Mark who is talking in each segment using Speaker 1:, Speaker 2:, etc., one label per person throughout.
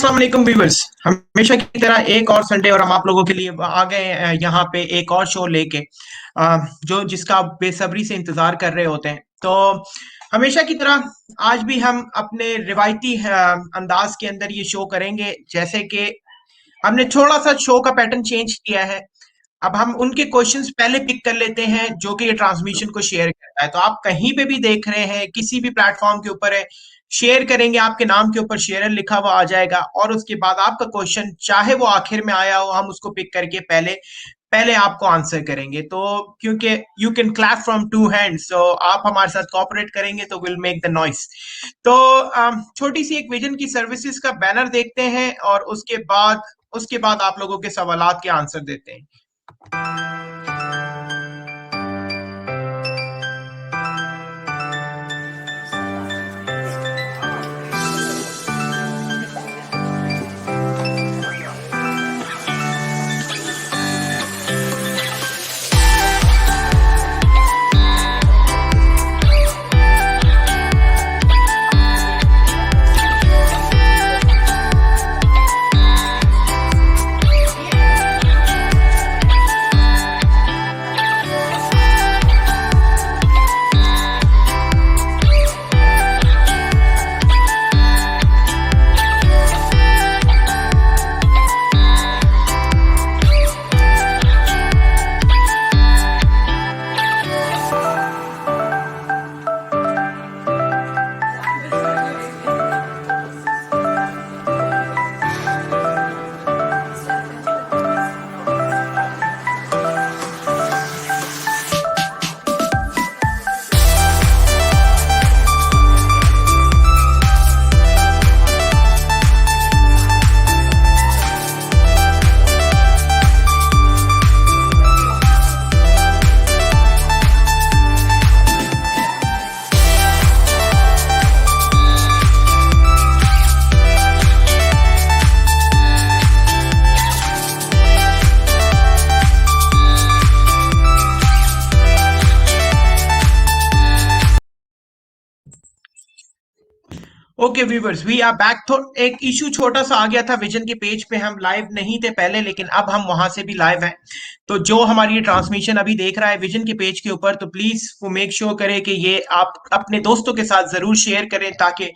Speaker 1: अस्सलाम वालेकुम व्यूअर्स। हमेशा की तरह एक और संडे और हम आप लोगों के लिए आ गए हैं यहाँ पे एक और शो लेके, जो जिसका आप बेसब्री से इंतजार कर रहे होते हैं। तो हमेशा की तरह आज भी हम अपने रिवायती अंदाज के अंदर ये शो करेंगे। जैसे कि हमने थोड़ा सा शो का पैटर्न चेंज किया है। अब हम उनके क्वेश्चंस पहले पिक कर लेते हैं जो कि ये ट्रांसमिशन को शेयर करता है। तो आप कहीं पे भी देख रहे हैं, किसी भी प्लेटफॉर्म के ऊपर है, शेयर करेंगे, आपके नाम के ऊपर शेयर लिखा हुआ आ जाएगा और उसके बाद आपका क्वेश्चन चाहे वो आखिर में आया हो, हम उसको पिक करके पहले पहले आपको आंसर करेंगे। तो क्योंकि you can clap from two hands, तो आप हमारे साथ कोऑपरेट करेंगे तो विल मेक द नॉइस। तो छोटी सी एक विजन की सर्विसेज का बैनर देखते हैं और उसके बाद आप लोगों के सवालात के आंसर देते हैं। Okay viewers, we are back. तो एक इशू छोटा सा आ गया था, विजन के पेज पे हम लाइव नहीं थे पहले, लेकिन अब हम वहां से भी लाइव हैं। तो जो हमारी ये ट्रांसमिशन अभी देख रहा है विजन के पेज के ऊपर, तो प्लीज वो मेक श्योर करें कि ये आप अपने दोस्तों के साथ जरूर शेयर करें ताकि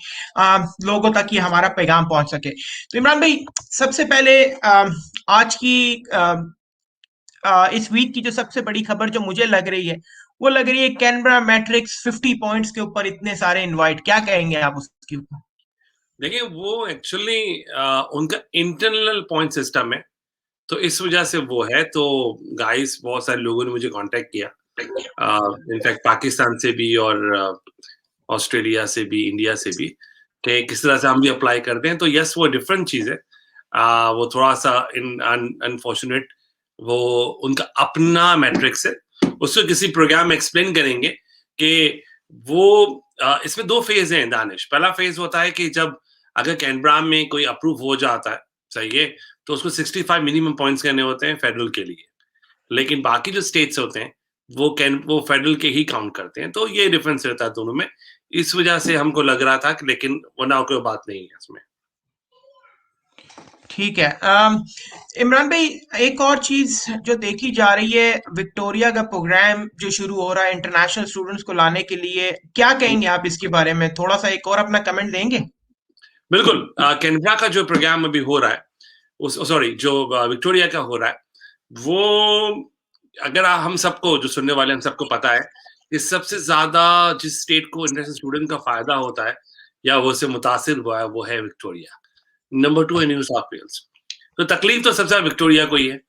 Speaker 1: लोगों तक ये हमारा पैगाम पहुंच सके। तो इमरान भाई, सबसे पहले आज की इस वीक की जो सबसे बड़ी खबर जो मुझे लग रही है, वो लग रही है कैनबरा मैट्रिक्स 50 पॉइंट्स के ऊपर इतने सारे इनवाइट। क्या कहेंगे आप उसके ऊपर?
Speaker 2: देखिए, वो एक्चुअली उनका इंटरनल पॉइंट सिस्टम है, तो इस वजह से वो है। तो गाइस, बहुत सारे लोगों ने मुझे कांटेक्ट किया, इनफैक्ट पाकिस्तान से भी और ऑस्ट्रेलिया से भी, इंडिया से भी, कि किस तरह से हम भी अप्लाई करते हैं। तो यस, वो डिफरेंट चीज़ है। वो थोड़ा सा अनफॉर्चुनेट, वो उनका अपना मैट्रिक्स है। उसको किसी प्रोग्राम में एक्सप्लेन करेंगे कि वो इसमें 2 फेज़ हैं दानिश। पहला फेज़ होता है कि जब अगर कैनबरा में कोई अप्रूव हो जाता है, सही है, तो उसको 65 मिनिमम पॉइंट्स करने होते हैं फेडरल के लिए। लेकिन बाकी जो स्टेट्स होते हैं, वो फेडरल के ही काउंट करते हैं। तो ये डिफरेंस रहता है दोनों में। इस वजह से हमको लग रहा था कि, लेकिन वरना कोई बात नहीं है इसमें।
Speaker 1: ठीक है। इमरान भाई, एक और चीज जो देखी जा रही है, विक्टोरिया का प्रोग्राम जो शुरू हो रहा है इंटरनेशनल स्टूडेंट्स को लाने के लिए, क्या कहेंगे आप इसके बारे में? थोड़ा सा एक और अपना कमेंट देंगे?
Speaker 2: बिल्कुल। कैनबरा का जो प्रोग्राम अभी हो रहा है, जो विक्टोरिया का हो रहा है, वो अगर हम सबको, जो सुनने वाले, हम सबको पता है कि सबसे ज्यादा जिस स्टेट को इंटरनेशनल स्टूडेंट का फायदा होता है या वो से मुतासिर हुआ है, वो है विक्टोरिया। नंबर 2 है न्यू साउथ वेल्स। तो तकलीफ तो सबसे ज्यादा विक्टोरिया को ही है,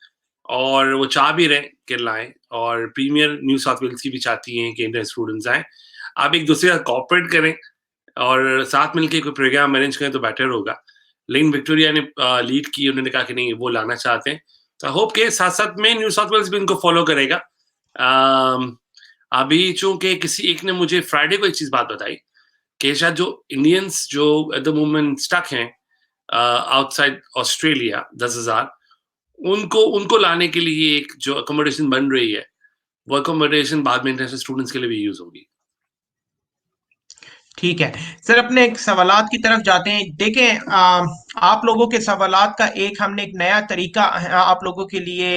Speaker 2: और वो चाह भी रहे कि लाएं, और प्रीमियर न्यू साउथ वेल्स की भी चाहती हैं कि इंडियन स्टूडेंट्स आए। आप एक दूसरे का कॉपरेट करें और साथ मिलकर कोई प्रोग्राम मैनेज करें तो बेटर होगा। लेकिन विक्टोरिया ने लीड की, उन्होंने कहा कि नहीं, वो लाना चाहते हैं। तो होप के साथ साथ में न्यू साउथ वेल्स भी उनको फॉलो करेगा। अभी चूंकि किसी एक ने मुझे फ्राइडे को एक चीज बात बताई कि शायद जो इंडियंस जो एट द मोमेंट स्टक हैं आउटसाइड ऑस्ट्रेलिया, 10,000, उनको उनको लाने के लिए एक जो अकोमोडेशन बन रही है, वो अकोमोडेशन बाद में इंटरनेशनल स्टूडेंट्स के लिए भी यूज होगी।
Speaker 1: ठीक है सर, अपने एक सवालात की तरफ जाते हैं। देखें, आप लोगों के सवालात का हमने एक नया तरीका आप लोगों के लिए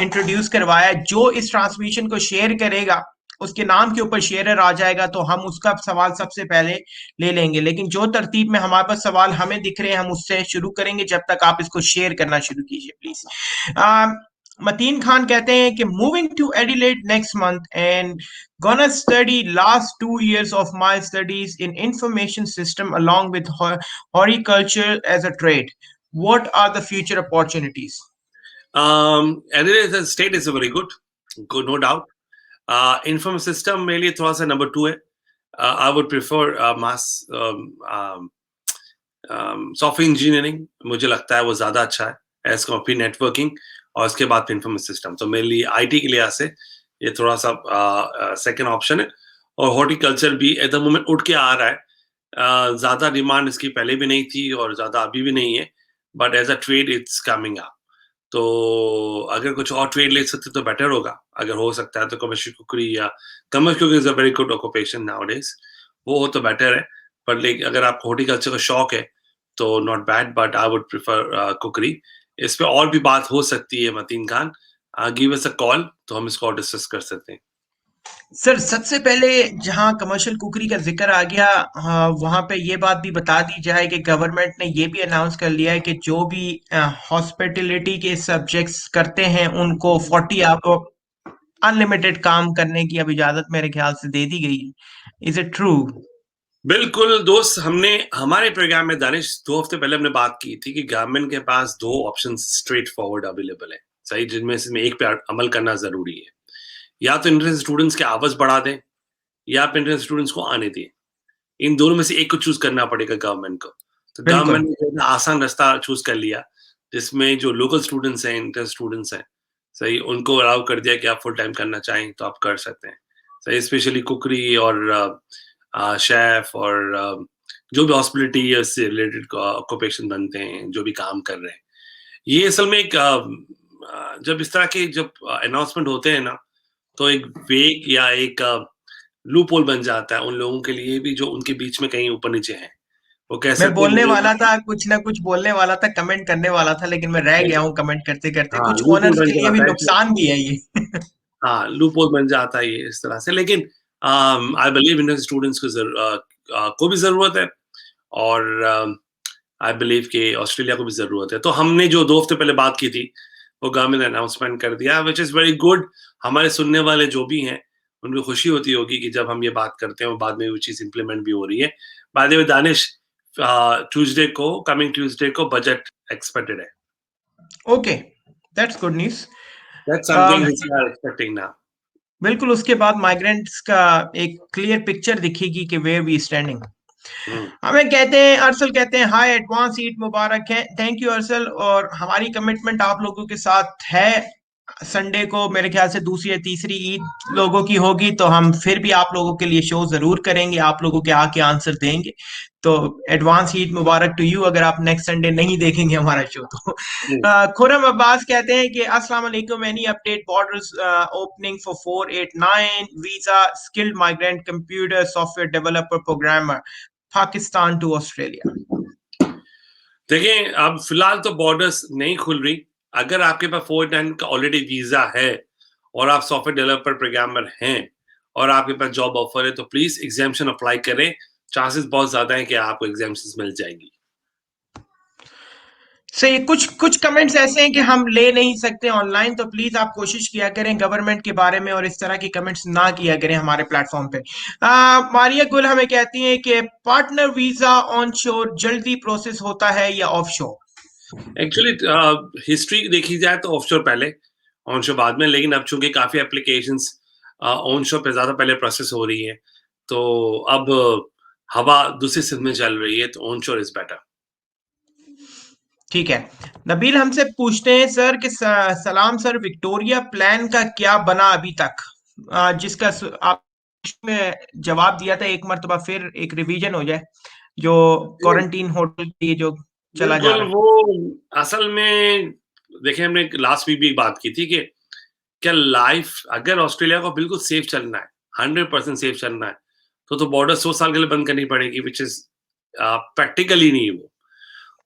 Speaker 1: इंट्रोड्यूस करवाया है। जो इस ट्रांसमिशन को शेयर करेगा, उसके नाम के ऊपर शेयरर आ जाएगा, तो हम उसका सवाल सबसे पहले ले लेंगे। लेकिन जो तरतीब में हमारे पास सवाल हमें दिख रहे हैं, हम उससे शुरू करेंगे। जब तक आप इसको शेयर करना शुरू कीजिए प्लीज। मतीन खान कहते हैं कि moving to Adelaide next month and gonna study last 2 years of my studies in information system along with horticulture as a trade. What are the future opportunities?
Speaker 2: Adelaide as a state is a very good, no doubt. Inform system मेरे लिए थोड़ा सा number 2 है. I would prefer mass software engineering. मुझे लगता है वो ज्यादा अच्छा है एज कम्पेयर नेटवर्किंग, और उसके बाद इंफॉर्मेशन सिस्टम. तो मेरे लिए आईटी के लिहाज से ये थोड़ा सा सेकंड ऑप्शन है. और हॉर्टिकल्चर भी एट द मोमेंट उठ के आ रहा है. ज्यादा डिमांड इसकी पहले भी नहीं थी और ज्यादा अभी भी नहीं है, but as a trade it's coming up. तो अगर कुछ और ट्रेड ले सकते तो बेटर होगा. अगर हो सकता है तो कमर्शियल कुकरी या commercial cookery is a very good occupation nowadays. वो हो तो बेटर है. पर लेकिन अगर आपको हॉर्टिकल्चर का शौक है तो not bad, but I would prefer cookery. इस पे और भी बात हो सकती है Mateen Khan. Give us a call तो हम इसको और डिस्कस कर सकते हैं.
Speaker 1: सर, सबसे पहले जहां कमर्शियल कुकरी का जिक्र आ गया, वहां पे ये बात भी बता दी जाए कि गवर्नमेंट ने ये भी अनाउंस कर लिया है कि जो भी हॉस्पिटलिटी के सब्जेक्ट्स करते हैं उनको 40 अनलिमिटेड काम करने की अब इजाजत मेरे ख्याल से दे दी गई है. Is it true?
Speaker 2: बिल्कुल दोस्त. हमने हमारे प्रोग्राम में दानिश 2 हफ्ते पहले हमने बात की थी कि गवर्नमेंट के पास 2 ऑप्शन स्ट्रेट फॉरवर्ड अवेलेबल है, सही, जिनमें से एक पे अमल करना जरूरी है. या तो इंटरनेशनल स्टूडेंट्स के आवाज बढ़ा दें, या आप इंटरनेशनल स्टूडेंट्स को आने दें. इन दोनों में से एक को चूज करना पड़ेगा गवर्नमेंट को. तो
Speaker 1: बिल्कुल.
Speaker 2: गवर्नमेंट ने जो है ना आसान रास्ता चूज कर लिया, जिसमें जो लोकल स्टूडेंट्स हैं, इंटर स्टूडेंट्स हैं, सही, उनको अलाउ कर दिया कि आप फुल टाइम करना चाहें तो आप कर सकते हैं. सही, स्पेशली कुकरी और शेफ और जो भी हॉस्पिटलिटी से रिलेटेड ऑक्यूपेशन बनते हैं, जो भी काम कर रहे हैं. ये असल में एक जब इस तरह के जब अनाउंसमेंट होते हैं ना, तो एक वेग या एक लूप होल बन जाता है उन लोगों के लिए भी जो उनके बीच में कहीं ऊपर नीचे हैं. वो कह
Speaker 1: मैं
Speaker 2: सकते हैं
Speaker 1: बोलने
Speaker 2: मेरे
Speaker 1: वाला था, कुछ ना कुछ बोलने वाला था, कमेंट करने वाला था, लेकिन मैं रह गया हूँ कमेंट करते करते.
Speaker 2: हाँ,
Speaker 1: कुछ
Speaker 2: लूप होल
Speaker 1: ओनर्स
Speaker 2: बन
Speaker 1: के लिए भी
Speaker 2: जाता है जो,
Speaker 1: नुकसान भी है ये.
Speaker 2: हाँ, लूप होल बन जाता है ये इस तरह से. लेकिन आई बिलीव इंडियन स्टूडेंट्स को भी जरूरत है, और आई बिलीव कि ऑस्ट्रेलिया को भी जरूरत है. तो हमने जो 2 हफ्ते पहले बात की थी, वो गवर्नमेंट ने अनाउंसमेंट कर दिया, विच इज वेरी गुड. हमारे सुनने वाले जो भी हैं उनको खुशी होती होगी कि जब हम ये बात करते हैं वो बाद में वो चीज इंप्लीमेंट भी हो रही है. By the way Danish, Tuesday को, कमिंग ट्यूसडे को बजट एक्सपेक्टेड है.
Speaker 1: Okay, that's good news.
Speaker 2: That's something which we are expecting now.
Speaker 1: बिल्कुल, उसके बाद माइग्रेंट्स का एक क्लियर पिक्चर दिखेगी कि वेयर वी स्टैंडिंग. हमें कहते हैं, अरसल कहते हैं, हाय एडवांस ईद मुबारक है. Thank you Arsal. और हमारी कमिटमेंट आप लोगों के साथ है. संडे को मेरे ख्याल से दूसरी या तीसरी ईद लोगों की होगी, तो हम फिर भी आप लोगों के लिए शो जरूर करेंगे, आप लोगों के आके आंसर देंगे. तो एडवांस ईद मुबारक टू यू, अगर आप नेक्स्ट संडे नहीं देखेंगे हमारा शो तो. खुरम अब्बास कहते हैं कि अस्सलाम वालेकुम, any update borders opening for 489 visa skilled migrant computer software developer programmer Pakistan to Australia.
Speaker 2: देखिए, अब फिलहाल तो बॉर्डर्स नहीं खुल रही. अगर आपके पास 489 का ऑलरेडी वीजा है और आप सॉफ्टवेयर डेवलपर प्रोग्रामर हैं और आपके पास जॉब ऑफर है, तो प्लीज एग्जामिशन अप्लाई करें. चांसेस बहुत ज्यादा है कि आपको एग्जामिशन मिल जाएंगी.
Speaker 1: सही. कुछ कुछ कमेंट्स ऐसे हैं कि हम ले नहीं सकते ऑनलाइन, तो प्लीज आप कोशिश किया करें गवर्नमेंट के बारे में और इस तरह की कमेंट्स ना किया करें हमारे प्लेटफॉर्म पे. मारिया गुल हमें कहती हैं कि पार्टनर वीजा ऑन शोर जल्दी प्रोसेस होता है या ऑफ शोर?
Speaker 2: एक्चुअली हिस्ट्री देखी जाए तो ऑफशोर पहले, ऑनशोर बाद में. लेकिन अब चूंकि काफी एप्लीकेशंस ऑनशोर पे ज्यादा पहले प्रोसेस हो रही है, तो अब हवा दूसरी सिंध में चल रही है, तो ऑनशोर इज बेटर.
Speaker 1: ठीक है. नबील हमसे पूछते हैं सर कि सलाम सर, विक्टोरिया प्लान का क्या बना अभी तक? जिसका आप में जवाब दिया था, एक मर्तबा फिर एक रिवीजन हो जाए, जो क्वारंटीन होटल के लिए जो चला जा
Speaker 2: बिल्कुल.
Speaker 1: रहा है.
Speaker 2: वो असल में देखिए, हमने लास्ट वीक भी एक बात की थी कि क्या लाइफ, अगर ऑस्ट्रेलिया को बिल्कुल सेफ चलना है, 100% सेफ चलना है, तो बॉर्डर 100 साल के लिए बंद करनी पड़ेगी, विच इज प्रैक्टिकली नहीं है वो।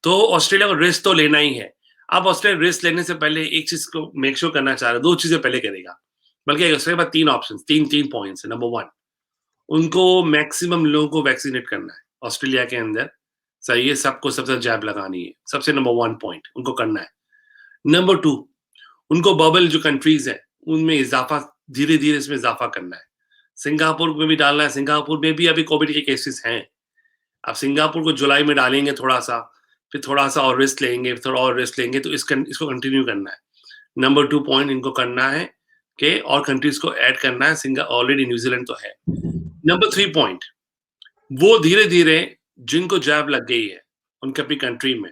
Speaker 2: तो ऑस्ट्रेलिया को रिस्क तो लेना ही है। अब ऑस्ट्रेलिया रिस्क लेने से पहले एक चीज को मेक श्योर करना चाह रहा है, 2 चीजें पहले करेगा। बल्कि उसके बाद 3 ऑप्शंस, 3 पॉइंट्स है। नंबर 1, उनको मैक्सिमम लोगों को वैक्सीनेट करना है ऑस्ट्रेलिया के अंदर। सही है, सबको सबसे जैब लगानी है, सबसे नंबर 1 पॉइंट उनको करना है। नंबर 2, उनको बबल जो कंट्रीज है उनमें इजाफा, धीरे-धीरे इसमें इजाफा करना है। सिंगापुर में भी डालना है, सिंगापुर में भी अभी कोविड के केसेस हैं। अब सिंगापुर को जुलाई में डालेंगे थोड़ा-सा, फिर थोड़ा-सा और रिस्क लेंगे, थोड़ा और रिस्क लेंगे, तो इसको कंटिन्यू करना है। नंबर 2 पॉइंट इनको करना है कि और कंट्रीज को ऐड करना है, ऑलरेडी न्यूज़ीलैंड तो है। नंबर 3 पॉइंट, वो धीरे-धीरे जिनको जैब लग गई है, उनके अपनी कंट्री में,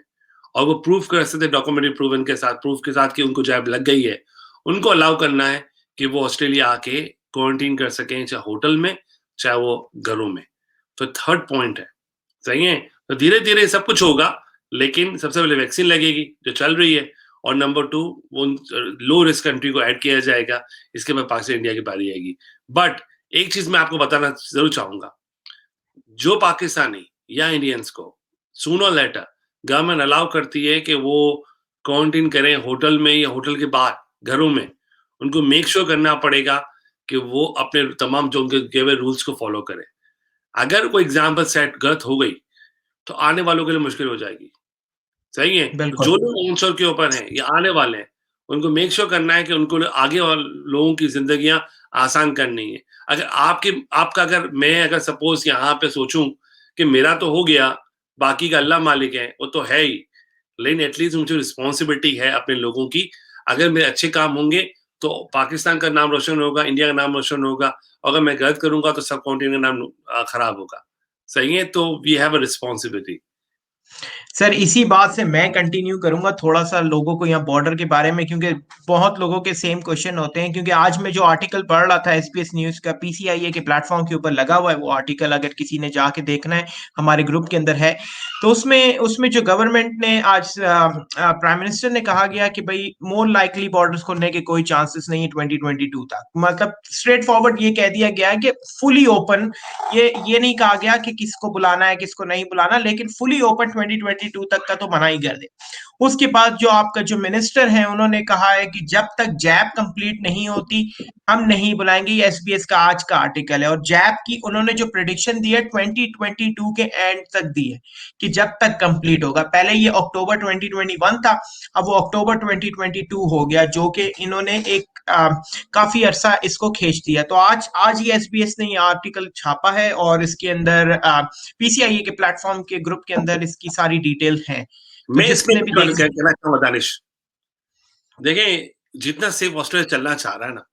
Speaker 2: और वो प्रूफ कर सकते हैं डॉक्यूमेंट्री प्रूफ के साथ कि उनको जैब लग गई है, उनको अलाउ करना है कि वो ऑस्ट्रेलिया आके क्वारंटाइन कर सकें, चाहे होटल में, चाहे वो घरों में। तो थर्ड पॉइंट है, सही है? तो धीरे-धीरे सब कुछ होगा, लेकिन सबसे पहले वैक्सीन लगेगी, जो चल रही है, और नंबर 2 वो लो रिस्क कंट्री को ऐड किया जाएगा, इसके बाद पाकिस्तान, इंडिया की बारी आएगी। बट एक चीज़ मैं आपको बताना ज़रूर चाहूँगा, जो पाकिस्तानी या इंडियंस को सूनर और लेटर गवर्नमेंट अलाउ करती है कि वो क्वारंटाइन करें होटल में या होटल के बाहर, घरों में, उनको मेक श्योर करना पड़ेगा कि वो अपने तमाम जो उनके दिए हुए रूल्स को फॉलो करें। अगर कोई एग्जाम्पल सेट गलत हो गई, तो आने वालों के लिए मुश्किल हो जाएगी। सही है? तो
Speaker 1: बिल्कुल।
Speaker 2: जो लोग आंसर के ऊपर हैं या आने वाले हैं, उनको मेक श्योर करना है कि उनको आगे वाले लोगों की ज़िंदगियाँ आसान करनी है। आपका अगर मैं अगर सपोज़ यहाँ पे सोचूँ कि मेरा तो हो गया, बाकी का अल्लाह मालिक है, वो तो है ही। लेकिन एटलीस्ट मुझे रिस्पॉन्सिबिलिटी है अपने लोगों की। अगर मेरे अच्छे काम होंगे, तो पाकिस्तान का नाम रोशन होगा, इंडिया का नाम रोशन होगा। अगर मैं गलत करूँगा, तो सब कॉन्टिनेंट का नाम खराब होगा। सही है? तो we have a responsibility.
Speaker 1: Sir इसी बात से मैं कंटिन्यू करूंगा थोड़ा-सा लोगों को यहाँ बॉर्डर के बारे में, क्योंकि बहुत लोगों के सेम क्वेश्चन होते हैं, क्योंकि आज मैं जो आर्टिकल पढ़ रहा था एसबीएस न्यूज़ का, पीसीआईए के प्लेटफ़ॉर्म के ऊपर लगा हुआ है वो आर्टिकल, अगर किसी ने जाके देखना है, हमारे ग्रुप के अंदर है। तो उसमें उसमें जो गवर्नमेंट ने आज प्राइम मिनिस्टर ने कहा गया कि भई मोर लाइकली बॉर्डर्स खोलने के कोई चांसेस नहीं है 2022 तक। मतलब स्ट्रेट फॉरवर्ड ये कह दिया गया है कि फुली ओपन, ये नहीं कहा गया कि किसको बुलाना है, किसको नहीं बुलाना, लेकिन फुली ओपन 2022 तक का तो मना ही कर दे। उसके बाद जो आपका जो मिनिस्टर है उन्होंने कहा है कि जब तक जैब कंप्लीट नहीं होती हम नहीं बुलाएंगे। ये एसबीएस का आज का आर्टिकल है, और जैब की उन्होंने जो प्रेडिक्शन दी है 2022 के एंड तक दी है कि जब तक कंप्लीट होगा। पहले ये अक्टूबर 2021 था, अब वो अक्टूबर 2022 हो गया, जो कि इन्होंने एक काफी अरसा इसको खींच दिया। तो आज आज ही एसबीएस ने ये आर्टिकल छापा है, और इसके अंदर पीसीआईए के प्लेटफॉर्म के ग्रुप के अंदर इसकी सारी डिटेल है, तो
Speaker 2: मैं इसमें
Speaker 1: जिसने भी देख
Speaker 2: कहना चाहूँगा दानिश, देखें, जितना सेफ ऑस्ट्रेलिया चलना चाह रहा है ना,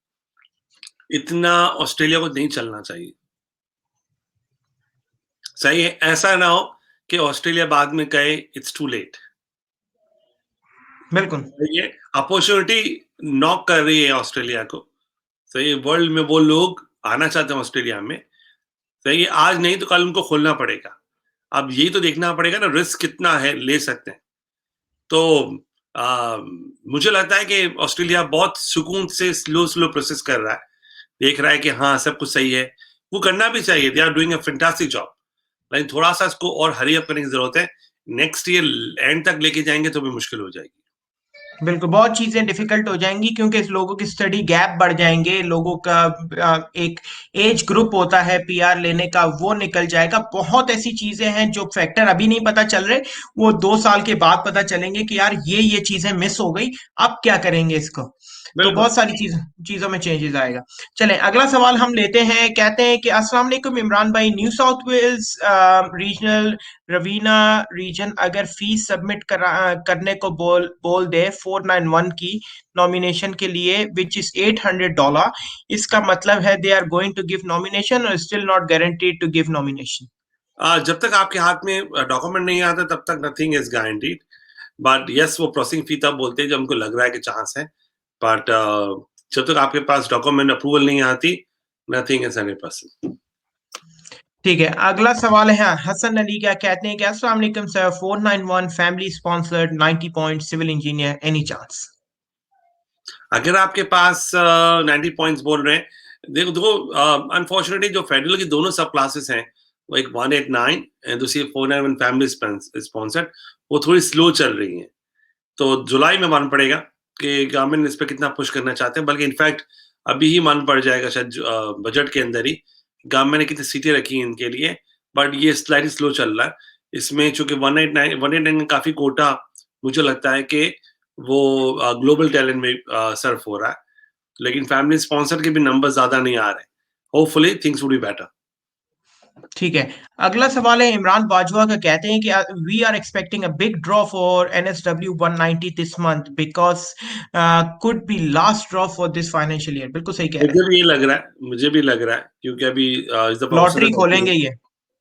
Speaker 2: इतना ऑस्ट्रेलिया को नहीं चलना चाहिए। सही है? ऐसा ना हो कि ऑस्ट्रेलिया बाद में कहे इट्स टू लेट।
Speaker 1: बिल्कुल।
Speaker 2: सही है? अपॉर्चुनिटी नॉक कर रही है ऑस्ट्रेलिया को। सही है? वर्ल्ड में वो लोग आना चाहते हैं ऑस्ट्रेलिया में। सही है? आज नहीं तो कल उनको खोलना पड़ेगा। अब यही तो देखना पड़ेगा ना, रिस्क कितना है, ले सकते हैं। तो मुझे लगता है कि ऑस्ट्रेलिया बहुत सुकून से स्लो प्रोसेस कर रहा है। देख रहा है कि हाँ, सब कुछ सही है। वो करना भी चाहिए, they are doing a fantastic job. लेकिन थोड़ा-सा इसको और हरी अप करने की ज़रूरत है। नेक्स्ट ईयर एंड तक लेके जाएँगे तो भी मुश्किल हो जाएगी।
Speaker 1: बिल्कुल, बहुत चीज़ें डिफ़िकल्ट हो जाएँगी, क्योंकि लोगों की स्टडी गैप बढ़ जाएँगे, लोगों का एक एज ग्रुप होता है पीआर लेने का, वो निकल जाएगा। बहुत ऐसी चीज़ें हैं जो फैक्टर अभी नहीं पता चल रहे, वो 2 साल के बाद पता चलेंगे कि यार ये चीज़ें मिस हो गई, अब क्या करेंगे इसको? तो
Speaker 2: बिल्कुल।
Speaker 1: बहुत सारी चीज़ों में चेंजेज़ आएगा। चलें, अगला सवाल हम लेते हैं। कहते हैं कि अस्सलाम वालेकुम इमरान भाई, New South Wales regional Riverina region अगर फीस सबमिट करने को बोल दे 491 की नॉमिनेशन के लिए, विच इज $800, इसका मतलब है they are going to give nomination और still not guaranteed to give nomination.
Speaker 2: जब तक आपके हाथ में डॉक्यूमेंट नहीं आता तब तक nothing is guaranteed. But yes, वो प्रोसेसिंग फी तब बोलते हैं जब हमको लग रहा है कि चांस है। बट जब तक आपके पास डॉक्यूमेंट अप्रूवल नहीं आती, नथिंग इज 100%।
Speaker 1: ठीक है, अगला सवाल है हसन अली का। कहते हैं कि अस्सलाम वालेकुम sir, 491 family sponsored 90 point civil engineer, any chance?
Speaker 2: अगर आपके पास 90 पॉइंट्स बोल रहे हैं, देखो अनफॉर्चुनेटली जो फेडरल की दोनों सब क्लासेस हैं, वो एक 189 एंड दूसरी 491 फैमिली स्पॉन्सर्ड, वो थोड़ी स्लो चल रही हैं। तो जुलाई में मालूम पड़ेगा कि गवर्नमेंट इस पे कितना पुश करना चाहते हैं, बल्कि इनफैक्ट अभी ही मालूम पड़ जाएगा शायद बजट के अंदर ही गवर्नमेंट ने कितनी सीटें रखी हैं इनके लिए, बट ये स्लाइटली स्लो चल रहा है। इसमें चूँकि 189 में काफ़ी कोटा मुझे लगता है कि वो ग्लोबल टैलेंट में सर्व हो रहा है, लेकिन फैमिली स्पॉन्सर के भी नंबर ज़्यादा नहीं आ रहे। Hopefully things would be better.
Speaker 1: ठीक है। अगला सवाल है इमरान बाजवा का, कहते हैं कि we are expecting a big draw for NSW 190 this month because could be last draw for this financial year. बिल्कुल सही कह रहे
Speaker 2: मुझे भी ये लग रहा है, मुझे भी लग रहा है, क्योंकि अभी इस
Speaker 1: हैं,
Speaker 2: दफ़ा हो सकता
Speaker 1: लॉटरी
Speaker 2: है
Speaker 1: खोलेंगे ये।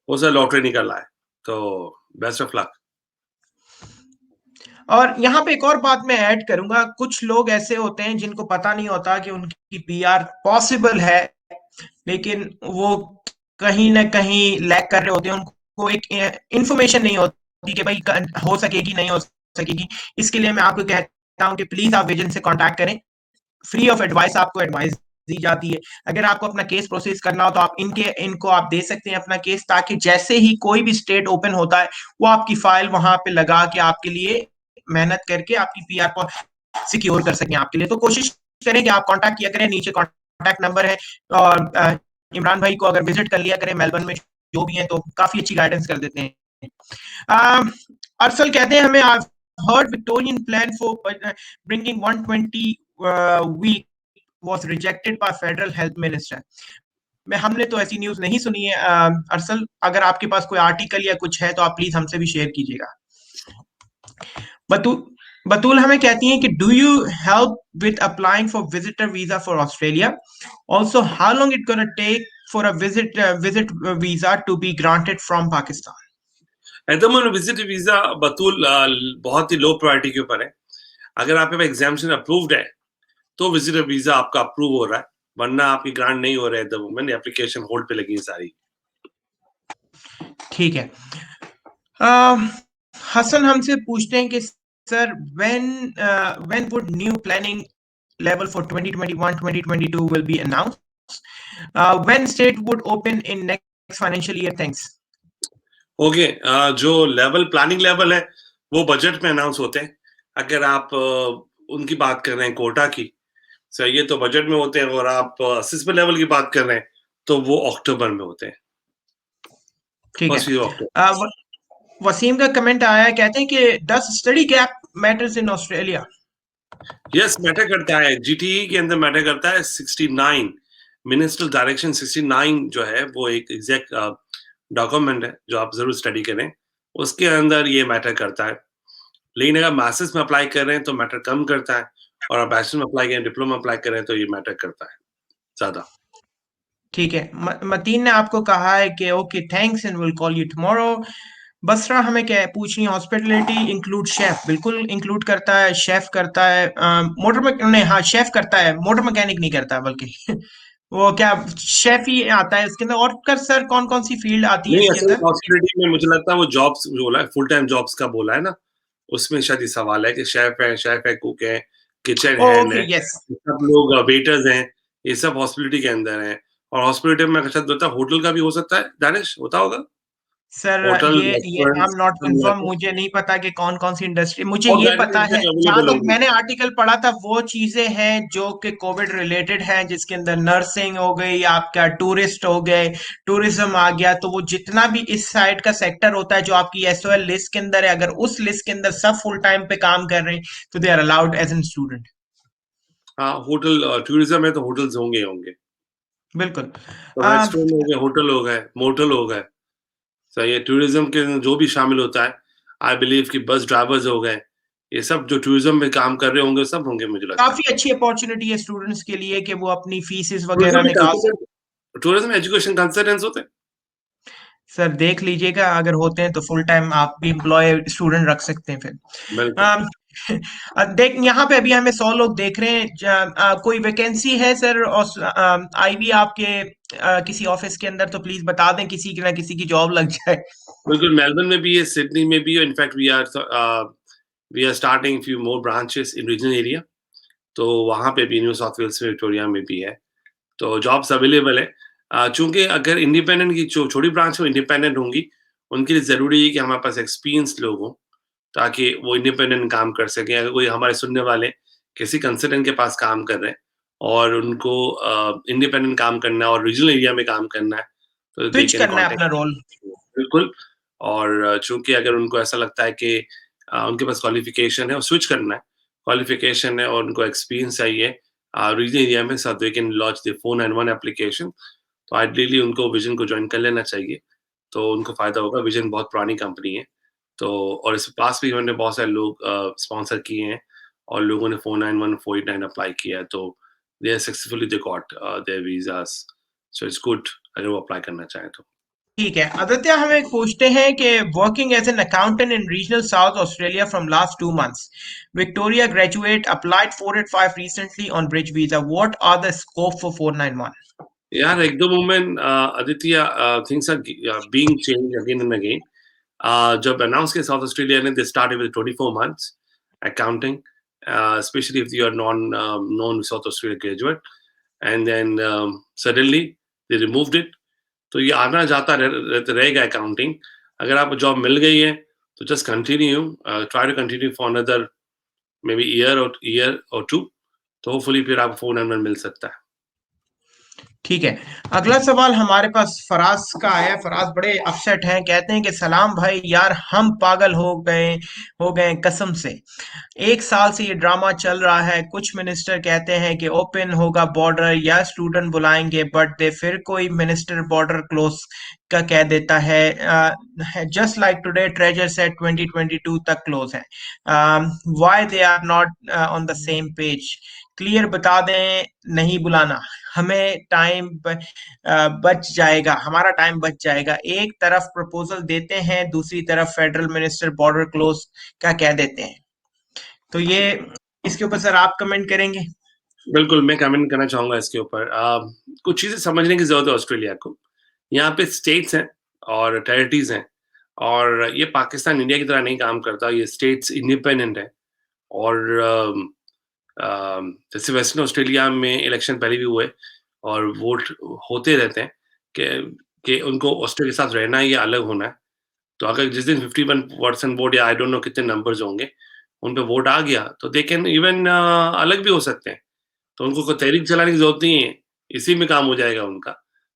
Speaker 2: हो सकता है लॉटरी निकल आए, तो बेस्ट ऑफ लक।
Speaker 1: और यहाँ पे एक और बात मैं ऐड करूंगा, कुछ लोग ऐसे होते हैं जिनको पता नहीं होता कि उनकी पीआर पॉसिबल है, लेकिन वो कहीं ना कहीं लैग कर रहे होते हैं, उनको एक इंफॉर्मेशन नहीं होती कि भाई हो सकेगी नहीं हो सकेगी। इसके लिए मैं आपको कहता हूँ कि प्लीज आप एजेंट से कांटेक्ट करें, फ्री ऑफ एडवाइस आपको एडवाइस दी जाती है। अगर आपको अपना केस प्रोसेस करना हो तो आप इनको आप दे सकते हैं अपना केस, ताकि जैसे ही कोई भी स्टेट ओपन होता है वो आपकी फाइल वहां पे लगा के आपके लिए मेहनत करके आपकी पीआर को सिक्योर कर सकें आपके लिए। तो कोशिश करें कि आप कांटेक्ट किया करें, नीचे कांटेक्ट नंबर है। और इमरान भाई को अगर विजिट कर लिया करें मेलबर्न में, जो भी है, तो काफी अच्छी गाइडेंस कर देते हैं। अरसल कहते हैं, हमें heard Victorian plan for bringing 120 week was rejected by federal health minister। हमने तो ऐसी न्यूज नहीं सुनी है। अरसल, अगर आपके पास कोई आर्टिकल या कुछ है तो आप प्लीज हमसे भी शेयर कीजिएगा। बतूल बतूल हमें कहती हैं कि do you help with applying for visitor visa for Australia, also how long it gonna take for a visit visa to be granted from Pakistan.
Speaker 2: At the moment visit visa Batool बहुत ही low priority के ऊपर है। अगर आपके पास examination approved है तो visitor visa आपका अप्रूव हो रहा है, वरना आपकी ग्रांट नहीं हो रहा है eight the moment, application hold पे लगी है सारी।
Speaker 1: ठीक है। हसन हमसे पूछते हैं कि sir when would new planning level for 2021-2022 will be announced, when state would open in next financial year? Thanks।
Speaker 2: Okay, जो लेवल प्लानिंग लेवल है वो बजट में अनाउंस होते हैं। अगर आप उनकी बात कर रहे हैं कोटा की, सही है, तो बजट में होते हैं, और आप असिस्मेंट लेवल की बात कर रहे हैं तो वो अक्टूबर में होते हैं,
Speaker 1: ठीक
Speaker 2: फर्स्ट
Speaker 1: है।
Speaker 2: Week of October.
Speaker 1: वसीम का कमेंट आया है, कहते हैं कि does study gap matters in Australia.
Speaker 2: Yes, matter करता है, जीटीई के अंदर मैटर करता है। 69 मिनिस्ट्रियल डायरेक्शन 69 जो है वो एक एग्जैक्ट डॉक्यूमेंट है जो आप जरूर स्टडी करें, उसके अंदर ये मैटर करता है। लेकिन अगर मास्टर्स में अप्लाई कर रहे हैं तो मैटर कम करता है, और आप बैचलर में अप्लाई करें, डिप्लोमा अप्लाई करें तो ये मैटर करता है ज्यादा।
Speaker 1: ठीक है। मतीन ने आपको कहा है कि okay thanks and will call you tomorrow. बसरा हमें क्या पूछनी है, हॉस्पिटलिटी इंक्लूड शेफ? बिल्कुल इंक्लूड करता है, शेफ करता है, मोटर नहीं, हाँ शेफ करता है, मोटर मैकेनिक नहीं करता है बल्कि वो क्या शेफ ही आता है इसके अंदर। और कर सर कौन कौन सी फील्ड आती है
Speaker 2: नहीं,
Speaker 1: इसके
Speaker 2: असल
Speaker 1: अंदर?
Speaker 2: हॉस्पिटलिटी में मुझे लगता है वो जॉब्स बोला है, फुल टाइम जॉब्स का बोला है ना, उसमें शायद ये सवाल है कि शेफ है, कुक है, किचन हैंड
Speaker 1: ओके
Speaker 2: है,
Speaker 1: यस।
Speaker 2: ये सब लोग वेटर्स हैं, ये सब हॉस्पिटलिटी के अंदर हैं। और हॉस्पिटलिटी में शायद होता है, होटल का भी हो सकता है, दानिश होता होगा?
Speaker 1: सर
Speaker 2: होटल,
Speaker 1: ये आई एम
Speaker 2: रेस्टोरेंट्स
Speaker 1: नॉट
Speaker 2: सब
Speaker 1: कंफर्म,
Speaker 2: मिलाके,
Speaker 1: मुझे नहीं पता कि कौन कौन सी इंडस्ट्री, मुझे
Speaker 2: और
Speaker 1: ये
Speaker 2: गाइडलाइंस
Speaker 1: पता है जहां
Speaker 2: अवेलेबल
Speaker 1: तक
Speaker 2: होंगी।
Speaker 1: मैंने आर्टिकल पढ़ा था वो चीजें हैं जो कि कोविड रिलेटेड हैं, जिसके अंदर नर्सिंग हो गई, आपका टूरिस्ट हो गए, टूरिज्म आ गया। तो वो जितना भी इस साइड का सेक्टर होता है जो आपकी एसओएल लिस्ट के अंदर है, अगर उस लिस्ट के अंदर सब फुल टाइम पे काम कर रहे हैं तो they are allowed as an student.
Speaker 2: हाँ, होटल टूरिज्म है तो होटल्स होंगे ही होंगे।
Speaker 1: बिल्कुल।
Speaker 2: तो रेस्टोरेंट हो गए, होटल हो गए, मोटल हो गए, सही है। टूरिज्म के जो भी शामिल होता है, आई बिलीव कि बस ड्राइवर्स हो गए, ये सब जो टूरिज्म में काम कर रहे होंगे सब होंगे मुझे लगता है।
Speaker 1: काफी अच्छी अपॉर्चुनिटी है स्टूडेंट्स के लिए कि वो अपनी फीसेस
Speaker 2: टूरिज्म
Speaker 1: वगैरह
Speaker 2: में
Speaker 1: निकाल सकते।
Speaker 2: कंसल्टेंट, टूरिज्म एजुकेशन कंसल्टेंट्स होते हैं।
Speaker 1: सर देख लीजिएगा, अगर होते हैं तो फुल टाइम आप भी एम्प्लॉय स्टूडेंट रख सकते हैं फिर।
Speaker 2: बिल्कुल।
Speaker 1: देख यहाँ पे अभी हमें 100 लोग देख रहे हैं। कोई वैकेंसी है सर आईवी आपके किसी ऑफिस के अंदर तो प्लीज बता दें, किसी की ना किसी की जॉब लग जाए।
Speaker 2: बिल्कुल, मेलबर्न में भी है, सिडनी में भी है, in fact we are starting few more branches in regional area, तो वहाँ पे भी न्यू साउथ वेल्स में, विक्टोरिया में भी है। तो जॉब्स अवेलेबल है। चूँकि अगर इंडिपेंडेंट की जो छोटी ब्रांच हो इंडिपेंडेंट होंगी, उनके लिए ज़रूरी है कि हमारे पास एक्सपीरियंस लोग हों, ताकि वो इंडिपेंडेंट काम कर सकें। अगर कोई हमारे सुनने वाले किसी कंसल्टेंट के पास काम कर रहे हैं और उनको इंडिपेंडेंट काम करना है और रीजनल एरिया में काम करना है, तो दे
Speaker 1: स्विच
Speaker 2: कैन
Speaker 1: करना है
Speaker 2: कॉन्टैक्ट।
Speaker 1: अपना रोल।
Speaker 2: बिल्कुल। और चूँकि अगर उनको ऐसा लगता है कि उनके पास क्वालिफ़िकेशन है और स्विच करना है, क्वालिफ़िकेशन है और उनको एक्सपीरियंस चाहिए रीजनल एरिया में, so they can launch the 491 application. तो आइडियली उनको विज़न को जॉइन कर लेना चाहिए, तो उनको फ़ायदा होगा। विज़न बहुत पुरानी कंपनी है, तो और इस पास भी मैंने बहुत सारे लोग स्पॉन्सर किए हैं और लोगों ने 491, 489 अप्लाई किया है, तो they are successfully they got their visas. So it's good अगर वो अप्लाई करना चाहें तो।
Speaker 1: ठीक है, आदित्य हमें पूछते हैं कि working as an accountant in regional South Australia from last 2 months, Victoria graduate applied 485 recently on bridge visa, what are the scope for 491?
Speaker 2: Yeah, at the moment, Aditya, things are being changed again and again. जब announce किया south Australia ने, they started with 24 months accounting, especially if you are non South Australia graduate, and then suddenly they removed it. तो ये आना जाता रहेगा accounting. अगर आपको जॉब मिल गई है तो just continue, try to continue for another maybe year और 2, तो होपफुली फिर आपको 491 मिल सकता है।
Speaker 1: ठीक है, अगला सवाल हमारे पास फराज का आया। फराज बड़े अपसेट हैं, कहते हैं कि सलाम भाई, यार हम पागल हो गए कसम से। 1 साल से ये ड्रामा चल रहा है। कुछ मिनिस्टर कहते हैं कि ओपन होगा बॉर्डर या स्टूडेंट बुलाएंगे, बट दे फिर कोई मिनिस्टर बॉर्डर क्लोज का कह देता है। Just like today treasurer said 2022 तक क्लोज है। Why they are not on the same page? Clear बता दें, नहीं बुलाना, हमें टाइम बच जाएगा, हमारा टाइम बच जाएगा। एक तरफ प्रपोजल देते हैं, दूसरी तरफ फेडरल मिनिस्टर बॉर्डर क्लोज का कह देते हैं। तो ये इसके ऊपर सर आप कमेंट करेंगे?
Speaker 2: बिल्कुल, मैं कमेंट करना चाहूँगा इसके ऊपर। कुछ चीज़ें समझने की ज़रूरत है ऑस्ट्रेलिया को। यहाँ पे स्टेट्स हैं और टेरिटरीज़ हैं, और ये पाकिस्तान, इंडिया की तरह नहीं काम करता। ये स्टेट्स इंडिपेंडेंट हैं, और जैसे वेस्टर्न ऑस्ट्रेलिया में इलेक्शन पहले भी हुए और वोट होते रहते हैं कि उनको ऑस्ट्रेलिया के साथ रहना है या अलग होना है। तो अगर जिस दिन 51% वोट, या आई डोंट नो कितने नंबर्स होंगे, उन पे वोट आ गया, तो दे कैन इवन अलग भी हो सकते हैं। तो उनको कोई तहरीक चलाने की ज़रूरत नहीं है, इसी में काम हो जाएगा उनका।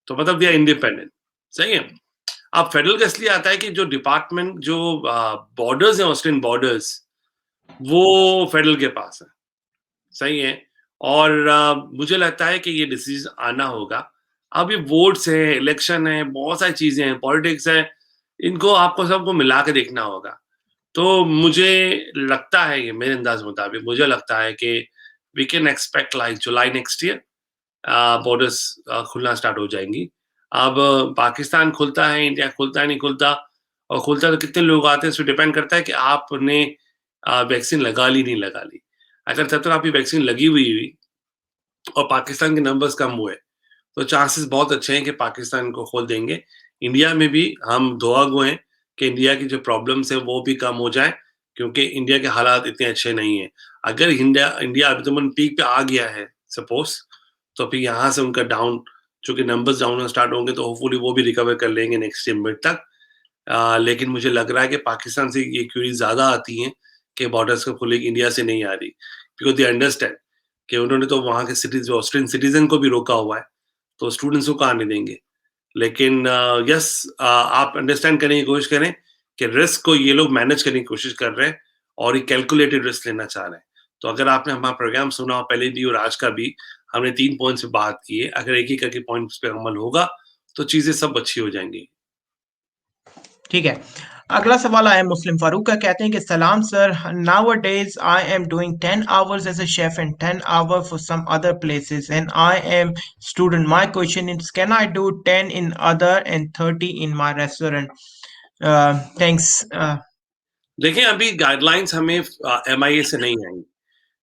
Speaker 2: तो मतलब दे आर इंडिपेंडेंट, सही है। अब फेडरल का इसलिए आता है कि जो डिपार्टमेंट, जो बॉर्डर्स हैं, ऑस्ट्रेलियन बॉर्डर्स, वो फेडरल के पास है, सही है। और मुझे लगता है कि ये डिसीज़न आना होगा। अब ये वोट्स हैं, इलेक्शन है, बहुत सारी चीज़ें हैं, पॉलिटिक्स है, इनको आपको सबको मिला के देखना होगा। तो मुझे लगता है, ये मेरे अंदाज़ के मुताबिक मुझे लगता है कि we can expect like July next year borders खुलना स्टार्ट हो जाएँगी। अब पाकिस्तान खुलता है, इंडिया खुलता है, नहीं खुलता, और खुलता है तो कितने लोग आते हैं, इस पे डिपेंड करता है कि आपने वैक्सीन लगा ली, नहीं लगा ली। अगर तब तक आपकी वैक्सीन लगी हुई हुई और पाकिस्तान के नंबर्स कम हुए, तो चांसेस बहुत अच्छे हैं कि पाकिस्तान को खोल देंगे। इंडिया में भी हम दुआ गो हैं कि इंडिया की जो प्रॉब्लम्स हैं वो भी कम हो जाएँ, क्योंकि इंडिया के हालात इतने अच्छे नहीं हैं। अगर इंडिया इंडिया अभी तमन पीक पे आ गया है सपोज़, तो फिर यहाँ से उनका डाउन, चूँकि नंबर्स डाउन होना स्टार्ट होंगे, तो होपफुली वो भी रिकवर कर लेंगे नेक्स्ट ईयर मिड तक। लेकिन मुझे लग रहा है कि पाकिस्तान से ये क्वेरीज़ ज़्यादा आती हैं कि बॉर्डर्स कब खुलेगी, इंडिया से नहीं आ रही। बिकॉज़ दे अंडरस्टैंड कि उन्होंने तो वहाँ के जो ऑस्ट्रेलियन सिटीज़न को भी रोका हुआ है, तो स्टूडेंट्स को कहाँ आने देंगे। लेकिन यस, आप अंडरस्टैंड करने की कोशिश करें कि रिस्क को ये लोग मैनेज करने की कोशिश कर रहे हैं और ये कैलकुलेटेड रिस्क लेना चाह रहे हैं। तो अगर आपने हमारा प्रोग्राम सुना हो पहले भी और आज का भी, हमने 3 पॉइंट्स पे बात की है। अगर एक-एक करके पॉइंट्स पे अमल होगा, तो चीज़ें सब अच्छी हो जाएँगी।
Speaker 1: ठीक है, अगला सवाल आया मुस्लिम फारूक का। कहते हैं कि सलाम sir, nowadays I am doing 10 hours as a chef and 10 hours for some other places and I am student. My question is, can I do 10 in other and 30 in my restaurant? Thanks.
Speaker 2: देखिए, अभी guidelines हमें MIA से नहीं आई,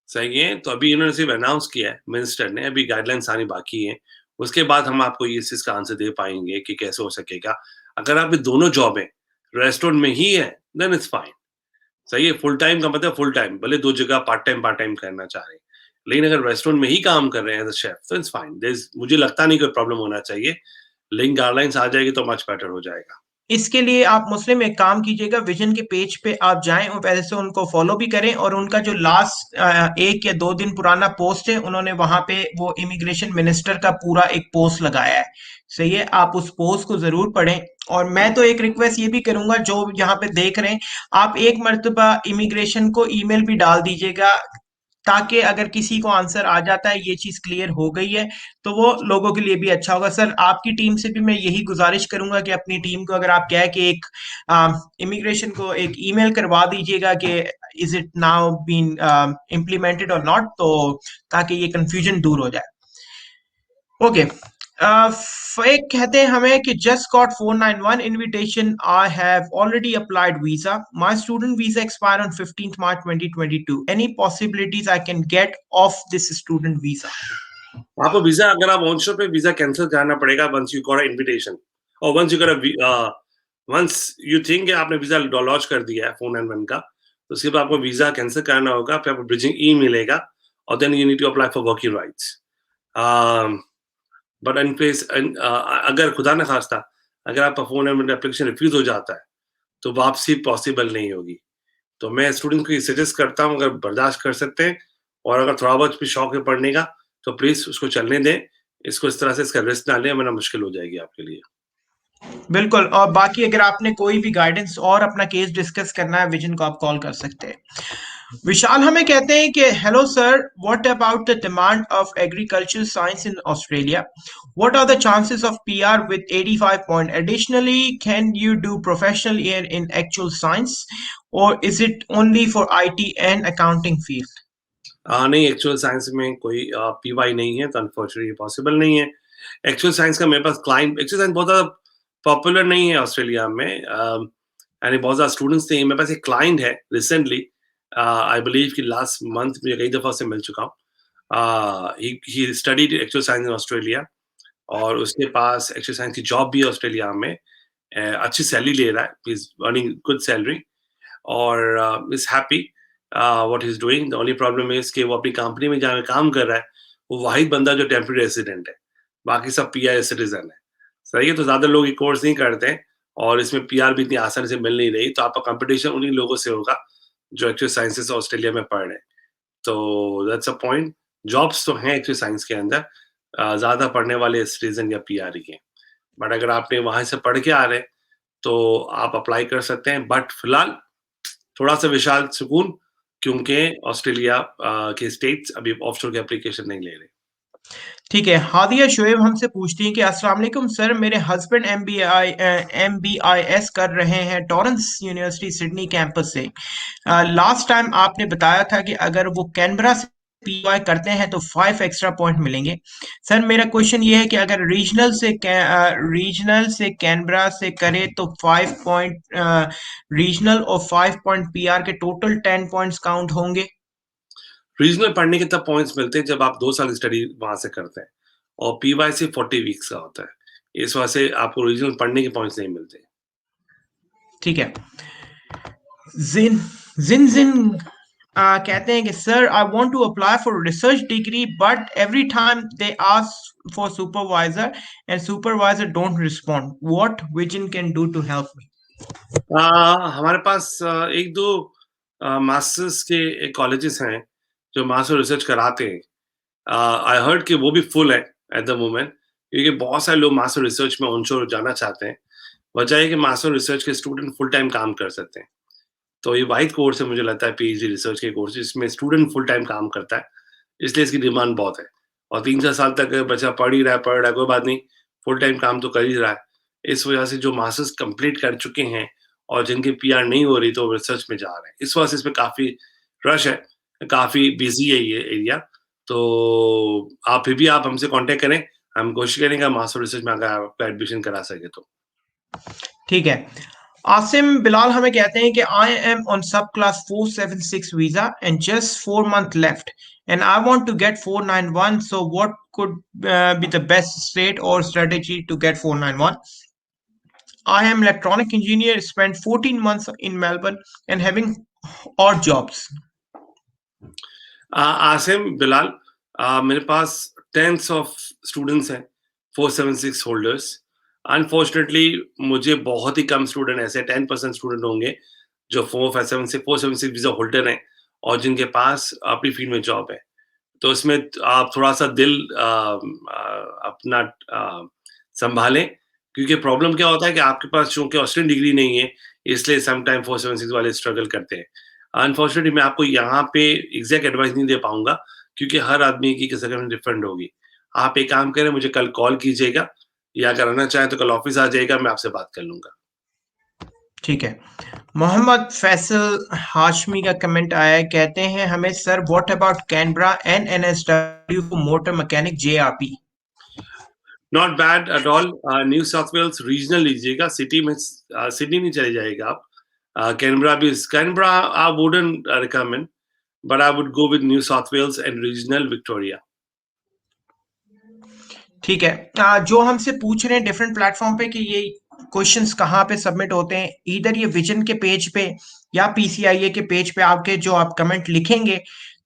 Speaker 2: सही है? तो अभी इन्होंने सिर्फ अनाउंस किया है मिनिस्टर ने, अभी गाइडलाइंस आनी बाकी है। उसके बाद हम आपको ये इस चीज़ का आंसर दे पाएँगे कि कैसे हो सकेगा। अगर आपकी दोनों जॉबें रेस्टोरेंट में ही है, देन इट्स फाइन। सही है, फुल टाइम का मतलब फुल टाइम, भले 2 जगह पार्ट टाइम करना चाह रहे हैं। लेकिन अगर रेस्टोरेंट में ही काम कर रहे हैं एज अ शेफ तो इट्स फाइन, मुझे लगता नहीं कोई प्रॉब्लम होना चाहिए, लेकिन गाइडलाइंस आ जाएगी तो मच बेटर हो जाएगा।
Speaker 1: इसके लिए आप मुस्लिम एक काम कीजिएगा, विजन के पेज पे आप जाएं और पहले से उनको फॉलो भी करें, और उनका जो लास्ट 1 या 2 दिन पुराना पोस्ट है, उन्होंने वहां पे वो इमिग्रेशन मिनिस्टर का पूरा एक पोस्ट लगाया है। सही है, आप उस पोस्ट को जरूर पढ़ें। और मैं तो एक रिक्वेस्ट ये भी करूंगा, जो यहाँ पे देख रहे हैं, आप एक मर्तबा इमिग्रेशन को ईमेल भी डाल दीजिएगा, ताकि अगर किसी को आंसर आ जाता है, ये चीज क्लियर हो गई है, तो वो लोगों के लिए भी अच्छा होगा। सर, आपकी टीम से भी मैं यही गुजारिश करूंगा कि अपनी टीम को अगर आप कह के एक इमिग्रेशन को एक ईमेल करवा दीजिएगा कि is it now been implemented और नॉट, तो ताकि ये कंफ्यूजन दूर हो जाए। ओके, फेक कहते हैं हमें कि just got 491 invitation, I have already applied visa, my student visa expire on 15th March 2022, any possibilities I can get of this student visa?
Speaker 2: आपको वीजा, अगर आप ऑन शो पे वीजा कैंसिल करना पड़ेगा once you got a invitation, और once you think आपने visa launch कर दिया है 491 का, तो उसके बाद आपको वीजा कैंसिल करना होगा, फिर आपको ब्रिजिंग ई मिलेगा, और then you need to apply for working rights. But in case अगर खुदा न खास्ता अगर आपका 491 एप्लीकेशन रिफ्यूज हो जाता है तो वापसी पॉसिबल नहीं होगी। तो मैं स्टूडेंट को ये सजेस्ट करता हूँ, अगर बर्दाश्त कर सकते हैं और अगर थोड़ा बहुत भी शौक है पढ़ने का, तो प्लीज उसको चलने दें। इसको इस तरह से इसका रिस्क ना लें, वरना मुश्किल हो जाएगी आपके लिए।
Speaker 1: बिल्कुल, और बाकी अगर आपने कोई भी गाइडेंस और अपना केस डिस्कस करना है, विजन को आप कॉल कर सकते हैं। विशाल हमें कहते हैं कि hello sir, what about the demand of agriculture science in Australia? What are the chances of PR with 85 point? Additionally, can you do professional year in actual science, or is it only for IT and accounting field?
Speaker 2: नहीं, actual science में कोई PY नहीं है, तो unfortunately possible नहीं है। Actual science का मेरे पास क्लाइंट, एक्चुअल साइंस बहुत ज़्यादा पॉपुलर नहीं है ऑस्ट्रेलिया में, यानी बहुत ज़्यादा स्टूडेंट्स नहीं है। मेरे पास एक क्लाइंट है रिसेंटली, आई बिलीव कि लास्ट मंथ मुझे कई दफ़ा उससे मिल चुका हूँ। He studied actual science in Australia, और उसके पास एक्चुअल साइंस की जॉब भी है ऑस्ट्रेलिया में। अच्छी सैलरी ले रहा है, he is earning good salary, और is happy what he is doing. The only problem is कि वो अपनी कंपनी में जहाँ काम कर रहा है, वो वाहिद बंदा जो टेम्परेरी रेसिडेंट है, बाकी सब पीआर सिटीज़न है। सही है, तो ज़्यादा लोग ये कोर्स नहीं करते हैं, और इसमें पीआर भी इतनी आसानी से मिल नहीं रही, तो आपका कॉम्पिटिशन उन्हीं लोगों से होगा जो एक्चुअल साइंसेस ऑस्ट्रेलिया में पढ़ रहे हैं। तो दैट्स अ पॉइंट। जॉब्स तो हैं एक्चुअल साइंस के अंदर, ज़्यादा पढ़ने वाले सिटीज़न या पीआर ही हैं। बट अगर आपने वहाँ से पढ़ के आ रहे हैं, तो आप अप्लाई कर सकते हैं। बट फिलहाल थोड़ा-सा विशाल सुकून, क्योंकि ऑस्ट्रेलिया के स्टेट्स अभी ऑफशोर की एप्लीकेशन नहीं ले रहे।
Speaker 1: ठीक है, हादिया शुएब हमसे पूछती हैं कि अस्सलाम वालेकुम सर, मेरे हस्बैंड MBIS कर रहे हैं टॉरेंस यूनिवर्सिटी सिडनी कैंपस से। लास्ट टाइम आपने बताया था कि अगर वो कैनबरा से पीवाई करते हैं तो 5 एक्स्ट्रा पॉइंट मिलेंगे। सर, मेरा क्वेश्चन ये है कि अगर रीजनल से कैनबरा से करे तो 5 पॉइंट रीजनल और 5 पॉइंट पीआर के टोटल 10 पॉइंट्स काउंट होंगे?
Speaker 2: रीजनल पढ़ने के तब पॉइंट्स मिलते हैं जब आप 2 साल की स्टडी वहाँ से करते हैं, और पीवाईसी 40 वीक्स का होता है। इस वजह से आपको रीजनल पढ़ने के पॉइंट्स नहीं मिलते।
Speaker 1: ठीक है। जिन जिन जिन कहते हैं कि sir, I want to apply for research degree, but every time they ask for supervisor and supervisor don't respond, what Vision can do to help me?
Speaker 2: हमारे पास 1-2 मास्टर्स के कॉलेजेस हैं जो मास्टर रिसर्च कराते हैं। आई हर्ड कि वो भी फुल है एट द मोमेंट, क्योंकि बहुत सारे लोग मास्टर रिसर्च में ऑनशोर जाना चाहते हैं। वजह है कि मास्टर रिसर्च के स्टूडेंट फुल टाइम काम कर सकते हैं। तो ये वाहिद कोर्स है मुझे लगता है पीएचडी रिसर्च के कोर्स जिसमें स्टूडेंट फुल टाइम काम करता है, इसलिए इसकी डिमांड बहुत है। और 3-4 साल तक बच्चा पढ़ ही रहा है, कोई बात नहीं, फुल टाइम काम तो कर ही रहा है। इस वजह से जो मास्टर्स कंप्लीट कर चुके हैं और जिनकी पीआर नहीं हो रही, तो वो रिसर्च में जा रहे हैं। इस वजह से इसमें काफ़ी रश है, काफ़ी बिज़ी है ये एरिया। तो आप फिर भी आप हमसे कॉन्टैक्ट करें, हम कोशिश करेंगे मास्टर रिसर्च में अगर आपका एडमिशन करा सकें तो।
Speaker 1: ठीक है। आसिम बिलाल हमें कहते हैं कि I am on sub class 476 visa and just 4 month left and I want to get 491, so what could be the best state or strategy to get 491? I am electronic engineer, spent 14 months in Melbourne and having odd jobs.
Speaker 2: Asim, Bilal, मेरे past tense of students हैं, 476 holders. Unfortunately मुझे बहुत ही कम student ऐसे 10% student होंगे जो 476 visa holder हैं और जिनके पास अपनी फील्ड में जॉब है। तो इसमें आप थोड़ा-सा दिल अपना सँभालें, क्योंकि प्रॉब्लम क्या होता है कि आपके पास चूँकि ऑस्ट्रियन डिग्री नहीं है, इसलिए सम टाइम 476 वाले स्ट्रगल करते हैं। अनफॉर्चुनेटली मैं आपको यहाँ पे एग्ज़ैक्ट एडवाइस नहीं दे पाऊँगा, क्योंकि हर आदमी की सर्कमस्टेंस डिफरेंट होगी। आप एक काम करें, मुझे कल कॉल कीजिएगा या अगर आना चाहें तो कल ऑफ़िस आ जाइएगा, मैं आपसे बात कर लूँगा।
Speaker 1: ठीक है। मोहम्मद फैसल हाशमी का कमेंट आया है, कहते हैं हमें sir what about Canberra and NSW for motor mechanic JRP.
Speaker 2: Not bad at all. New South Wales regional लीजिएगा, सिटी में सिडनी नहीं चले जाइएगा आप। कैनबरा भी, Canberra I wouldn't recommend, but I would go with New South Wales and regional Victoria.
Speaker 1: ठीक है। जो हमसे पूछ रहे हैं डिफरेंट प्लेटफॉर्म पे कि ये क्वेश्चंस कहाँ पे सबमिट होते हैं, इधर ये विजन के पेज पे या पीसीआईए के पेज पे आपके जो आप कमेंट लिखेंगे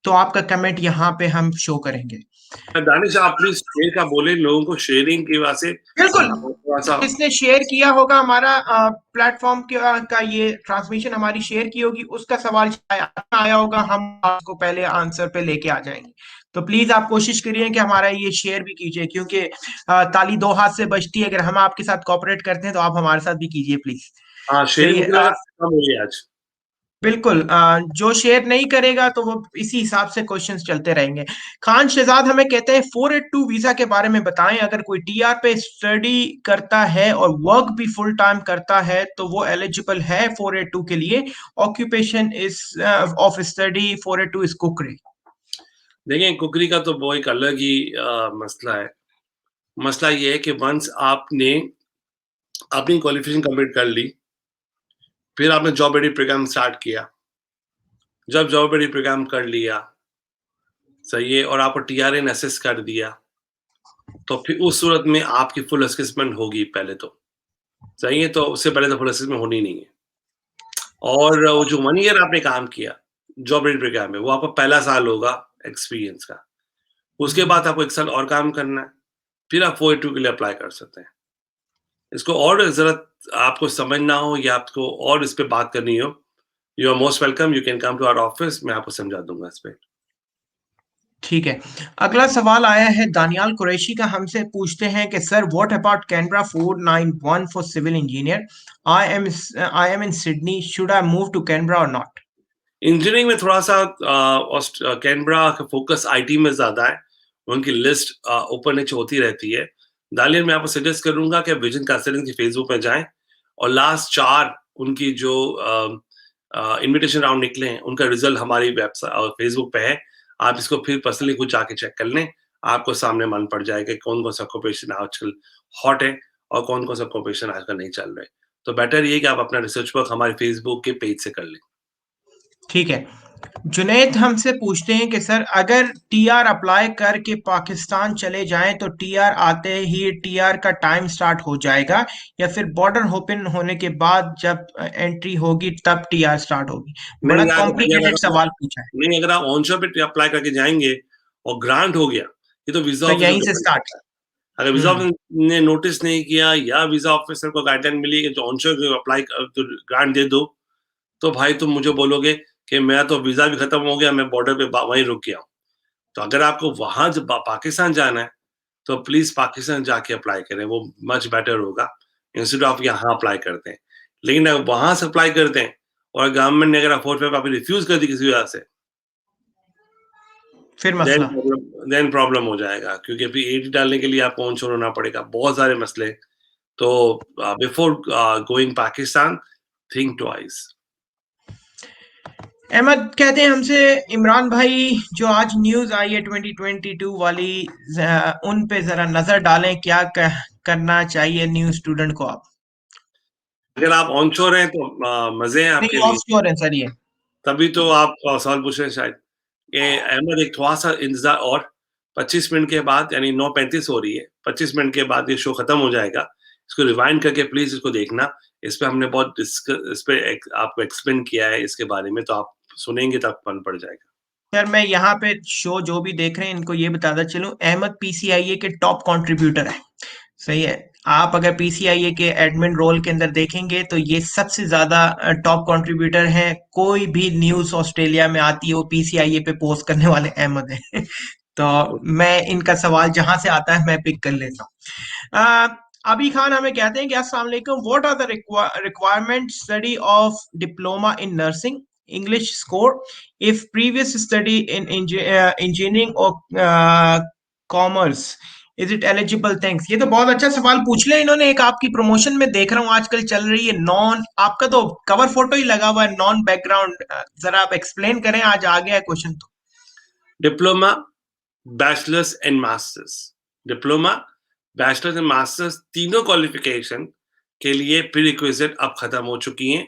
Speaker 1: तो आपका कमेंट यहाँ पे हम शो करेंगे।
Speaker 2: दानिश, आप प्लीज शेयर का बोले, लोगों को शेयरिंग की वजह से
Speaker 1: बिल्कुल।
Speaker 2: थोड़ा सा।
Speaker 1: जिसने शेयर किया होगा हमारा प्लेटफॉर्म का ये ट्रांसमिशन हमारी शेयर की होगी, उसका सवाल आया होगा, हम आपको पहले आंसर पे लेके आ जाएंगे। तो प्लीज आप कोशिश करिए कि हमारा ये शेयर भी कीजिए, क्योंकि ताली दो हाथ से बजती है। अगर हम आपके साथ कोऑपरेट करते हैं तो आप हमारे साथ भी कीजिए प्लीज।
Speaker 2: हाँ, शेयरिंग
Speaker 1: चलिए,
Speaker 2: मुझे लगा कम हुई है आज।
Speaker 1: बिल्कुल। जो शेयर नहीं करेगा तो वो इसी हिसाब से क्वेश्चंस चलते रहेंगे। खान शहजाद हमें कहते हैं 482 वीजा के बारे में बताएं, अगर कोई टीआर पे स्टडी करता है और वर्क भी फुल टाइम करता है तो वो एलिजिबल है 482 के लिए। Occupation is of study 482 is cookery.
Speaker 2: देखिए, कुकरी का तो वो एक अलग ही मसला है। मसला ये है कि वंस आपने अपनी क्वालिफिकेशन कंप्लीट कर ली, फिर आपने जॉब रेडी प्रोग्राम स्टार्ट किया। जब जॉब रेडी प्रोग्राम कर लिया, सही है, और आपको टीआरएन असेस कर दिया, तो फिर उस सूरत में आपकी फुल असेसमेंट होगी पहले तो। सही है, तो उससे पहले तो फुल असेसमेंट होनी नहीं है। और वो जो 1 ईयर आपने काम किया, जॉब रेडी प्रोग्राम में, वो आपका पहला साल होगा एक्सपीरियंस का। उसके बाद आपको 1 साल और काम करना है, फिर आप 482 के लिए अप्लाई कर सकते हैं। इसको और ज़रा आपको समझना हो या आपको और इस पे बात करनी हो, you are most welcome, you can come to our office, मैं आपको समझा दूँगा इस पे।
Speaker 1: ठीक है। अगला सवाल आया है दानियाल कुरैशी का, हमसे पूछते हैं कि sir what about Canberra 491 for civil engineer. I am in Sydney, should I move to Canberra और नॉट।
Speaker 2: इंजीनियरिंग में थोड़ा-सा कैनबरा का फ़ोकस आईटी में ज़्यादा है, उनकी लिस्ट ऊपर-नीचे होती रहती है। दानियल, मैं आपको सजेस्ट करूँगा कि विजन काउंसलिंग की फेसबुक पे जाएँ और लास्ट 4 उनकी जो इन्विटेशन राउंड निकले हैं, उनका रिज़ल्ट हमारी फेसबुक पे है। आप इसको फिर पर्सनली खुद जाके चेक कर लें, आपको सामने मालूम पड़ जाएगा कि कौन-कौन सा ऑक्यूपेशन आजकल हॉट है और कौन-कौन सा ऑक्यूपेशन आजकल नहीं चल रहे। तो बेटर ये है कि आप अपना रिसर्च वर्क हमारे फेसबुक के पेज से कर लें।
Speaker 1: ठीक है। जुनैद हमसे पूछते हैं कि सर अगर टीआर अप्लाई करके पाकिस्तान चले जाएं तो टीआर आते ही टीआर का टाइम स्टार्ट हो जाएगा, या फिर बॉर्डर ओपन होने के बाद जब एंट्री होगी तब टीआर स्टार्ट होगी। बड़ा
Speaker 2: नहीं यार,
Speaker 1: कॉम्प्लिकेटेड सवाल पूछा है।
Speaker 2: नहीं, अगर आप ऑनशोर पे अप्लाई करके जाएँगे और ग्रांट हो गया, ये तो वीज़ा
Speaker 1: तो
Speaker 2: ऑफिसर
Speaker 1: यहीं
Speaker 2: को
Speaker 1: से
Speaker 2: डिपेंड
Speaker 1: स्टार्ट।
Speaker 2: करता है। अगर वीज़ा
Speaker 1: हम्म।
Speaker 2: ऑफिसर ने नोटिस नहीं किया या वीज़ा ऑफिसर को गाइडलाइन मिली कि जो ऑनशोर तो ग्रांट दे दो, तो भाई तुम मुझे बोलोगे कि मेरा तो वीज़ा भी खत्म हो गया, मैं बॉर्डर पे वहीं रुक गया हूँ। तो अगर आपको वहाँ जब पाकिस्तान जाना है, तो प्लीज़ पाकिस्तान जाके अप्लाई करें, वो मच बेटर होगा, इंस्टेड ऑफ यहाँ अप्लाई करते हैं। लेकिन अगर वहाँ से अप्लाई करते हैं और गवर्नमेंट ने अगर 4-5 आपकी रिफ्यूज़ कर दी किसी वजह से,
Speaker 1: फिर
Speaker 2: देन
Speaker 1: मसला।
Speaker 2: प्रॉब्लम देन प्रॉब्लम हो जाएगा, क्योंकि अभी एडी डालने के लिए आपको ऑनशोर होना पड़ेगा, बहुत सारे मसले। तो before going Pakistan, think twice.
Speaker 1: Ahmed कहते हैं हमसे, इमरान भाई जो आज न्यूज आई है 2022 वाली, उन पे जरा नजर डालें, क्या करना चाहिए न्यू स्टूडेंट को आप।
Speaker 2: अगर आप ऑनशोर हैं तो मज़े हैं
Speaker 1: नहीं,
Speaker 2: आपके
Speaker 1: ऑफ
Speaker 2: लिए,
Speaker 1: श्योर है सर ये।
Speaker 2: तभी तो आप सवाल पूछ रहे हैं शायद। ये अहमद, एक थोड़ा-सा इंतज़ार और, 25 मिनट के बाद, यानी 9:35 हो रही है, 25 मिनट के बाद ये शो खत्म हो जाएगा। इसको रिवाइंड करके प्लीज़ इसको देखना। इस पे हमने बहुत इस पे आपको एक्सप्लेन किया है इसके बारे में, तो आप सुनेंगे तो आपको मालूम पड़ जाएगा।
Speaker 1: सर मैं यहाँ पे शो जो भी देख रहे हैं इनको ये बताता चलूं, अहमद पीसीआईए के टॉप कंट्रीब्यूटर है। सही है। आप अगर पीसीआईए के एडमिन रोल के अंदर देखेंगे तो ये सबसे ज्यादा टॉप कंट्रीब्यूटर हैं। कोई भी न्यूज ऑस्ट्रेलिया में आती है वो पीसीआईए पे पोस्ट करने वाले अहमद हैं। तो मैं इनका सवाल जहां से आता है मैं पिक कर लेता हूँ। अभी खान हमें कहते हैं कि अस्सलाम वालेकुम, what are the requirement study of diploma in nursing English score if previous study in engineering और commerce is it eligible? Thanks. ये तो बहुत अच्छा सवाल पूछ लिया इन्होंने। एक आपकी प्रमोशन में देख रहा हूँ आजकल चल रही है नॉन, आपका तो कवर फोटो ही लगा हुआ है नॉन बैकग्राउंड। जरा आप एक्सप्लेन करें, आज आ गया है क्वेश्चन तो।
Speaker 2: Diploma, bachelors and masters. Diploma, bachelors and masters तीनों क्वालिफिकेशन के लिए प्री रिक्विजिट अब खत्म हो चुकी हैं।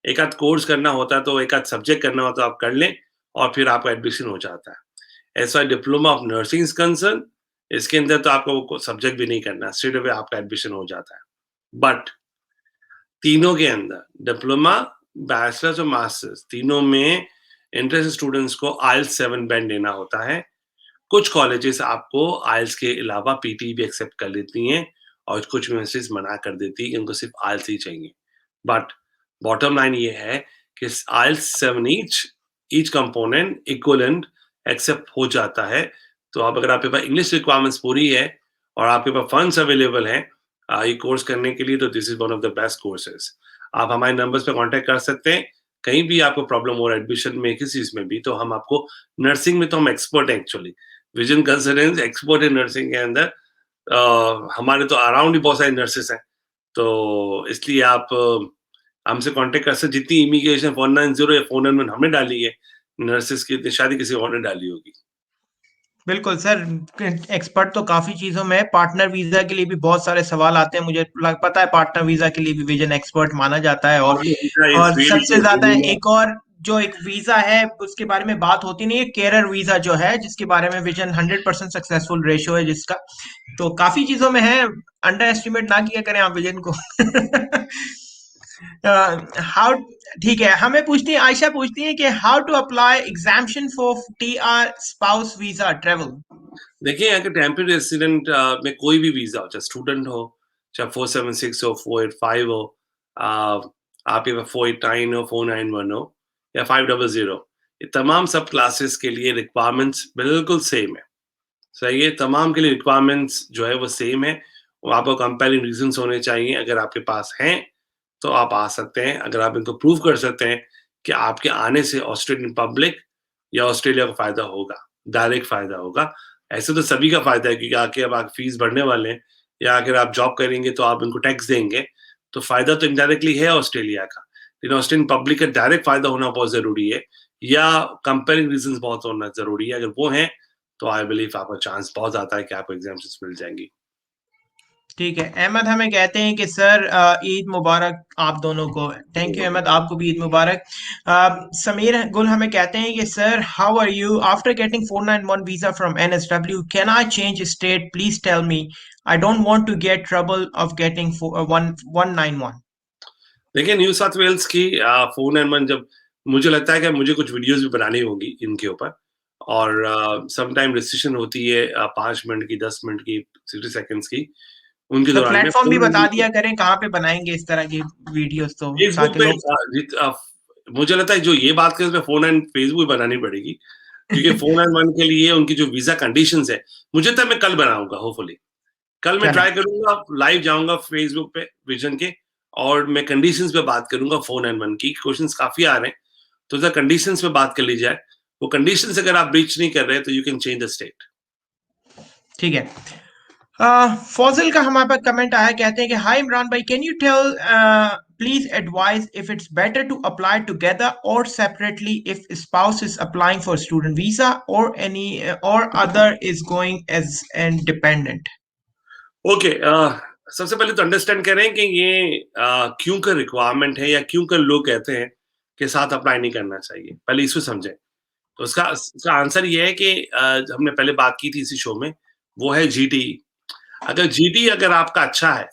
Speaker 2: एक आध कोर्स करना होता है तो एक आध सब्जेक्ट करना होता है आप कर लें और फिर आपका एडमिशन हो जाता है। ऐसा diploma of nursing is concern, इसके अंदर तो आपको सब्जेक्ट भी नहीं करना, स्ट्रेट अवे आपका एडमिशन हो जाता है। बट तीनों के अंदर डिप्लोमा, बैचलर्स और मास्टर्स तीनों में इंटरेस्टेड स्टूडेंट्स को आइल्स 7 बैंड लेना होता है। कुछ कॉलेजेस आपको आइल्स के अलावा पीटी भी एक्सेप्ट कर लेती हैं और कुछ यूनिवर्सिटीज मना कर देती हैं कि उनको सिर्फ आइल्स ही चाहिए। बट बॉटम लाइन ये है कि आइल्स 7 ईच कंपोनेंट इक्विवेलेंट एक्सेप्ट हो जाता है। तो आप अगर आपके पास इंग्लिश रिक्वायरमेंट्स पूरी है और आपके पास फंड्स अवेलेबल हैं ये कोर्स करने के लिए, तो this is one of the best courses. आप हमारे नंबर्स पे कांटेक्ट कर सकते हैं। कहीं भी आपको प्रॉब्लम हो रहा है एडमिशन में, किसी चीज में भी, तो हम आपको, नर्सिंग में तो हम एक्सपर्ट हैं actually, vision consultants expert in nursing के अंदर। हमारे तो अराउंड ही बहुत सारे नर्सेस हैं, तो इसलिए आप हमसे कांटेक्ट कर सकते। जितनी इमिग्रेशन 490 या 491 हमने डाली है नर्सेस की, इतनी शायद किसी और ने डाली होगी।
Speaker 1: बिल्कुल सर, एक्सपर्ट तो काफी चीजों में है। पार्टनर वीजा के लिए भी बहुत सारे सवाल आते हैं, मुझे पता है पार्टनर वीजा के लिए भी विजन एक्सपर्ट माना जाता है। और सबसे ज्यादा एक और जो एक वीजा है उसके बारे में बात होती नहीं है, केरर वीजा जो है जिसके बारे में विजन 100% सक्सेसफुल रेशियो है जिसका। तो काफी चीजों में है, अंडर एस्टिमेट ना किया करें आप विजन को। हाउ, ठीक है, हमें पूछती है, आयशा पूछती है कि how to apply exemption for TR spouse visa travel.
Speaker 2: देखिए, यहाँ के टेम्परेरी रेसिडेंट में कोई भी वीजा हो, चाहे स्टूडेंट हो, चाहे 476 हो, 485 हो, आपके पास 489 हो, 491 हो या 500, ये तमाम सब क्लासेस के लिए रिक्वायरमेंट्स बिल्कुल सेम है। सही है, तमाम के लिए रिक्वायरमेंट्स जो है वो सेम है। और आपको कंपेयरिंग रीजंस होने चाहिए। अगर आपके पास हैं तो आप आ सकते हैं। अगर आप इनको प्रूव कर सकते हैं कि आपके आने से ऑस्ट्रेलियन पब्लिक या ऑस्ट्रेलिया को फायदा होगा, डायरेक्ट फायदा होगा। ऐसे तो सभी का फायदा है, क्योंकि आके अब आप फीस भरने वाले हैं या अगर आप जॉब करेंगे तो आप इनको टैक्स देंगे, तो फायदा तो इनडायरेक्टली है ऑस्ट्रेलिया का। लेकिन ऑस्ट्रेलियन पब्लिक का डायरेक्ट फायदा होना बहुत जरूरी है, या कंपेयरिंग रीजंस बहुत होना जरूरी है। अगर वो है तो आई बिलीव आपका चांस बहुत आता है कि आपको एग्जाम्स मिल जाएंगी।
Speaker 1: ठीक है, अहमद हमें कहते हैं कि सर ईद मुबारक आप दोनों को। थैंक यू अहमद, आपको भी ईद मुबारक। समीर गुल हमें कहते हैं कि sir how are you after getting 491 visa from NSW, can I change state, please tell me, I don't want to get trouble of getting 191।
Speaker 2: देखिए, न्यू साउथ वेल्स की 491, जब मुझे लगता है कि मुझे कुछ वीडियोस भी बनानी होगी इनके ऊपर, और सम टाइम रिस्ट्रिक्शन होती है 5 मिनट की, 10 मिनट की, 60 सेकंड्स की, उनके
Speaker 1: तो
Speaker 2: दौरान में
Speaker 1: प्लेटफॉर्म भी बता दिया करें कहाँ पे बनाएंगे इस तरह की वीडियोस, तो
Speaker 2: फेसबुक
Speaker 1: ताकि
Speaker 2: पे
Speaker 1: लोग
Speaker 2: मुझे लगता है जो ये बात करें उसमें 491 फेसबुक पे बनानी पड़ेगी, क्योंकि 491 के लिए उनकी जो वीजा कंडीशंस है, मुझे तो मैं कल बनाऊंगा होपफुली। कल मैं
Speaker 1: चलें।
Speaker 2: ट्राई करूंगा, लाइव जाऊंगा फेसबुक पे विजन के, और मैं कंडीशंस पे बात करूंगा 491 की। क्वेश्चंस काफी आ रहे हैं, तो जरा कंडीशंस पे बात कर ली जाए। वो कंडीशंस अगर आप ब्रीच नहीं कर रहे तो you can change the state.
Speaker 1: ठीक है। फौजिल का हमारे पास कमेंट आया, कहते हैं कि हाय इमरान भाई, can you tell please advice if it's better to apply together और separately if spouse is applying for student visa और एनी और other is going as an dependent.
Speaker 2: Okay, सबसे पहले तो अंडरस्टैंड करें कि ये क्यों का रिक्वायरमेंट है, या क्यों कर लोग कहते हैं कि साथ अप्लाई नहीं करना चाहिए, पहले इसको समझें। तो उसका आंसर ये है कि हमने पहले बात की थी इसी शो में, वो है जीटी। अगर जीटी अगर आपका अच्छा है,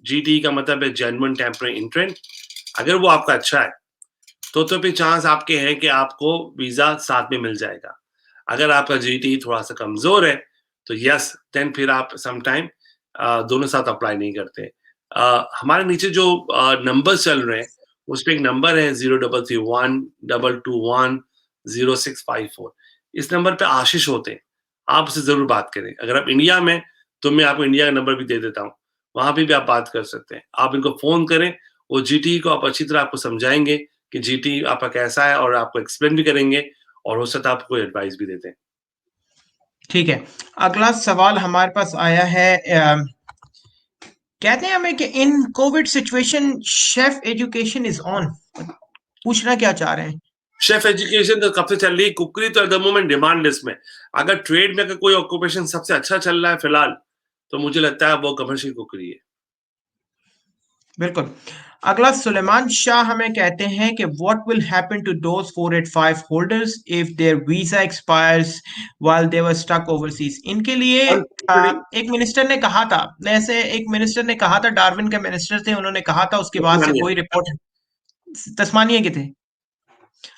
Speaker 2: जीटी का मतलब है जेन्युइन टेम्पररी इंटेंट, अगर वो आपका अच्छा है तो भी चांस आपके हैं कि आपको वीज़ा साथ में मिल जाएगा। अगर आपका जीटी थोड़ा-सा कमज़ोर है, तो यस, देन फिर आप सम टाइम दोनों साथ अप्लाई नहीं करते। हमारे नीचे जो नंबर्स चल रहे हैं, उसपे एक नंबर है 0331 221 0654। इस नंबर पे आशीष होते हैं, आप उससे ज़रूर बात करें। अगर आप इंडिया में, तो मैं आपको इंडिया का नंबर भी दे देता हूँ, वहाँ पे भी आप बात कर सकते हैं। आप इनको फ़ोन करें, वो जीटी को आप अच्छी तरह आपको समझाएँगे कि जीटी आपका कैसा है और आपको एक्सप्लेन भी करेंगे और हो सकता है आपको एडवाइस भी देते हैं।
Speaker 1: ठीक है। अगला सवाल हमारे पास आया है, कहते हैं हमें कि in covid situation chef education is on. पूछना क्या चाह रहे हैं?
Speaker 2: शेफ एजुकेशन तो कब से चल रही है, कुकरी तो eight the moment demand list में। अगर ट्रेड में अगर कोई ऑक्यूपेशन सबसे अच्छा चल रहा है फिलहाल, तो मुझे लगता है वो कमर्शियल कुकरी है।
Speaker 1: बिल्कुल। अगला सुलेमान शाह हमें कहते हैं कि what will happen to those 485 holders if their visa expires while they were stuck overseas. इनके लिए एक मिनिस्टर ने कहा था, ऐसे एक मिनिस्टर ने कहा था, डार्विन के मिनिस्टर थे, उन्होंने कहा था, उसके बाद से कोई रिपोर्ट, तस्मानिया के थे।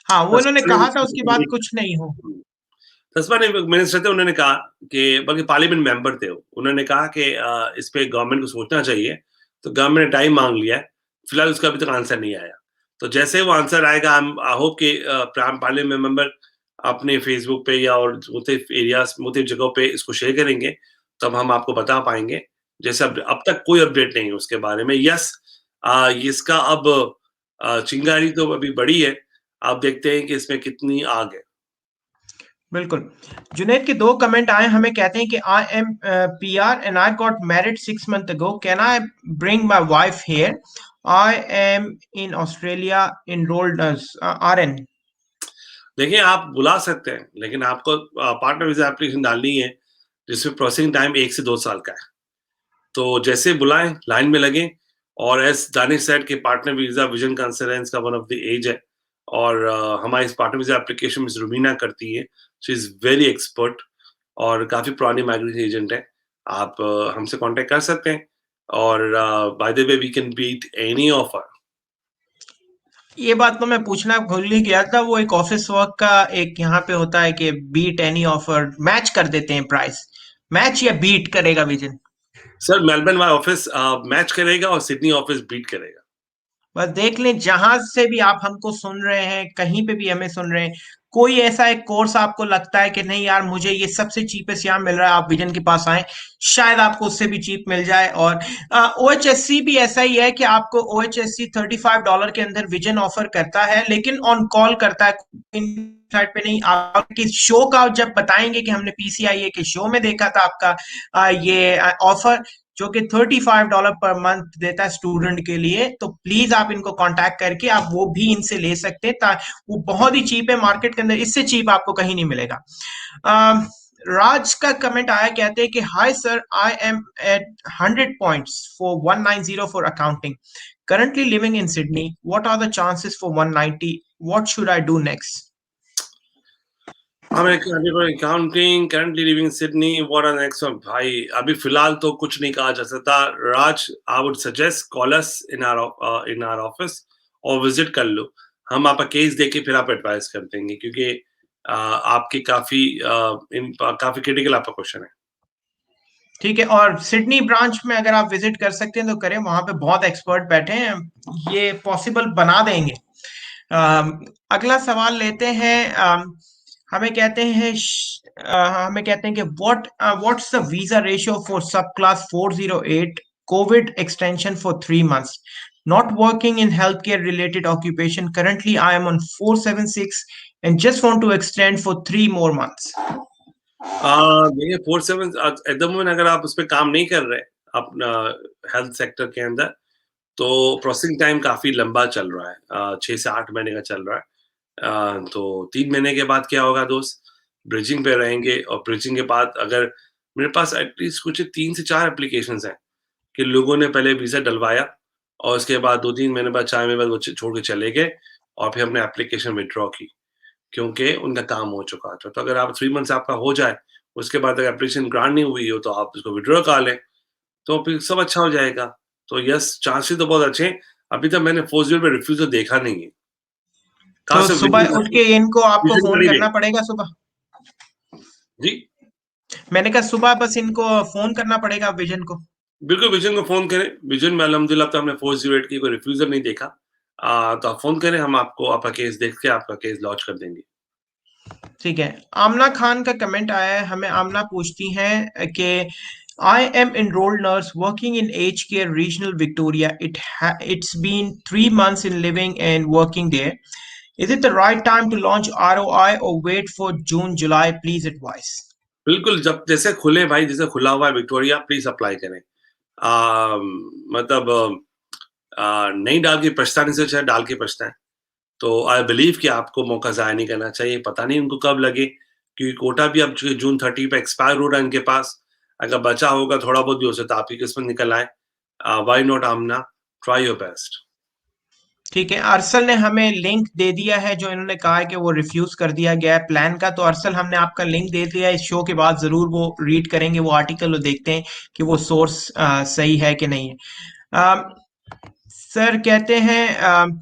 Speaker 1: हाँ, वो इन्होंने कहा था, उसके बाद कुछ नहीं हो।
Speaker 2: तस्मानिया में मिनिस्टर थे, उन्होंने कहा कि, बल्कि पार्लियामेंट मेंबर थे वो, उन्होंने कहा कि इस पे गवर्नमेंट को सोचना चाहिए। तो गवर्नमेंट ने टाइम मांग लिया है, फिलहाल उसका अभी तक आंसर नहीं आया। तो जैसे वो आंसर आएगा, आई होप कि पार्लियामेंट मेंबर अपने फेसबुक पे या और मुख्तलिफ एरियाज, मुख्तलिफ जगहों पे इसको शेयर करेंगे, तब हम आपको बता पाएंगे। जैसे अब तक कोई अपडेट नहीं है उसके बारे में। यस, इसका अब चिंगारी तो अभी बड़ी है। आप देखते हैं कि इसमें कितनी आग है।
Speaker 1: बिल्कुल। जुनैद के 2 कमेंट आए, हमें कहते हैं कि I am PR and I got married 6 month ago, can I bring my wife here? I am in Australia enrolled as RN.
Speaker 2: देखिए, आप बुला सकते हैं, लेकिन आपको पार्टनर वीज़ा एप्लीकेशन डालनी है, जिसमें प्रोसेसिंग टाइम 1 से 2 साल का है। तो जैसे बुलाएँ, लाइन में लगें, और एज़ दानिश सेड कि पार्टनर वीज़ा विज़न कंसल्टेंट्स का वन ऑफ द एज है, और हमारी इस partner visa application miss Rubina करती है। शी इज़ वेरी एक्सपर्ट और काफ़ी पुरानी माइग्रेशन एजेंट है। आप हमसे कॉन्टैक्ट कर सकते हैं, और by the way we can beat any offer.
Speaker 1: ये बात तो मैं पूछना भूल ही गया था, वो एक ऑफिस वर्क का एक यहाँ पे होता है कि बीट एनी ऑफर, मैच कर देते हैं प्राइस। मैच या बीट करेगा विजन?
Speaker 2: सर, मेलबर्न वाला ऑफिस मैच करेगा और सिडनी ऑफिस बीट करेगा।
Speaker 1: बस देख लें, जहां से भी आप हमको सुन रहे हैं, कहीं पे भी हमें सुन रहे हैं, कोई ऐसा एक कोर्स आपको लगता है कि नहीं यार मुझे ये सबसे चीपेस्ट यहाँ मिल रहा है, आप विजन के पास आए, शायद आपको उससे भी चीप मिल जाए। और OHSC भी ऐसा ही है कि आपको OHSC $35 के अंदर विजन ऑफर करता है, लेकिन ऑन कॉल करता है, साइट पे नहीं। आपके शो का जब बताएंगे कि हमने PCIA के शो में देखा था आपका ये ऑफर, जो कि $35 पर मंथ देता है स्टूडेंट के लिए, तो प्लीज आप इनको कांटेक्ट करके आप वो भी इनसे ले सकते हैं। वो बहुत ही चीप है मार्केट के अंदर, इससे चीप आपको कहीं नहीं मिलेगा। राज का कमेंट आया, कहते हैं कि hi sir, I am at 100 points for 190 for accounting, currently living in Sydney, what are the chances for 190? What should I do next?
Speaker 2: Accounting, currently living Sydney, what are next one? भाई, अभी फिलहाल तो कुछ नहीं कहा जा सकता। Raj, I would suggest call us in our office और विजिट कर लो। हम आपका केस देके फिर आप एडवाइस कर देंगे, क्योंकि आपकी काफी क्रिटिकल आपका क्वेश्चन है।
Speaker 1: ठीक है, और सिडनी ब्रांच में अगर आप विजिट कर सकते हैं तो करें, वहां पे बहुत एक्सपर्ट बैठे हैं, ये पॉसिबल बना देंगे। अगला सवाल लेते हैं। हमें कहते हैं हमें कहते हैं कि what's the visa ratio for sub class 408 covid extension for 3 months, not working in healthcare related occupation, currently I am on 476 and just want to extend for 3 more months.
Speaker 2: देखिए, 47 एट द मोमेंट अगर आप उस पे काम नहीं कर रहे अपना हेल्थ सेक्टर के अंदर, तो प्रोसेसिंग टाइम काफ़ी लंबा चल रहा है, 6 से 8 महीने का चल रहा है। तो 3 महीने के बाद क्या होगा दोस्त, ब्रिजिंग पे रहेंगे, और ब्रिजिंग के बाद अगर मेरे पास एटलीस्ट कुछ 3 से 4 एप्लीकेशंस हैं कि लोगों ने पहले वीज़ा डलवाया और उसके बाद 2-3 महीने बाद, 4 महीने बाद वो छोड़ के चले गए, और फिर हमने एप्लीकेशन विथड्रॉ की, क्योंकि उनका काम हो चुका था। तो अगर आप 3 मंथ्स आपका हो जाए, उसके बाद अगर एप्लीकेशन ग्रांट नहीं हुई हो, तो आप उसको विथड्रॉ करा लें, तो फिर सब अच्छा हो जाएगा। तो यस, चांसेस तो बहुत अच्छे हैं। अभी तक मैंने 4-0 पे रिफ्यूज़ल देखा नहीं है। कहाँ
Speaker 1: तो
Speaker 2: से
Speaker 1: सुबह
Speaker 2: विजन
Speaker 1: उठ के इनको आपको
Speaker 2: विजन
Speaker 1: फोन
Speaker 2: करेंगे
Speaker 1: करना पड़ेगा सुबह?
Speaker 2: जी।
Speaker 1: मैंने कहा सुबह बस इनको फोन करना पड़ेगा विजन को।
Speaker 2: बिल्कुल विजन को फ़ोन करें, विजन में अल्हम्दुलिल्लाह अब तो हमने 408 की कोई रिफ्यूज़ल नहीं देखा। तो आप फ़ोन करें, हम आपको आपका केस देख के आपका केस लॉन्च कर देंगे।
Speaker 1: ठीक है। आमना खान का कमेंट आया है, हमें आमना पूछती हैं कि I M enrolled nurse working in aged care regional Victoria. It's been 3 months in living and working there. Is it the right time to launch ROI or wait for June, July? Please advise.
Speaker 2: बिल्कुल, जब जैसे खुले भाई, जैसे खुला हुआ है Victoria, please apply करें। मतलब नहीं डाल के पछताने से अच्छा है डाल के पछताएँ। तो आई बिलीव कि आपको मौका ज़ाया नहीं करना चाहिए, पता नहीं उनको कब लगे, क्योंकि कोटा भी अब जून 30 पे एक्सपायर हो रहा है इनके पास। अगर बचा होगा थोड़ा बहुत भी हो सकता है, आपकी किस्मत निकल आए। Why not Amna? Try your best.
Speaker 1: ठीक है, अरसल ने हमें लिंक दे दिया है, जो इन्होंने कहा है कि वो रिफ्यूज कर दिया गया है प्लान का। तो अरसल, हमने आपका लिंक दे दिया है, इस शो के बाद जरूर वो रीड करेंगे वो आर्टिकल और देखते हैं कि वो सोर्स सही है कि नहीं है। सर कहते हैं,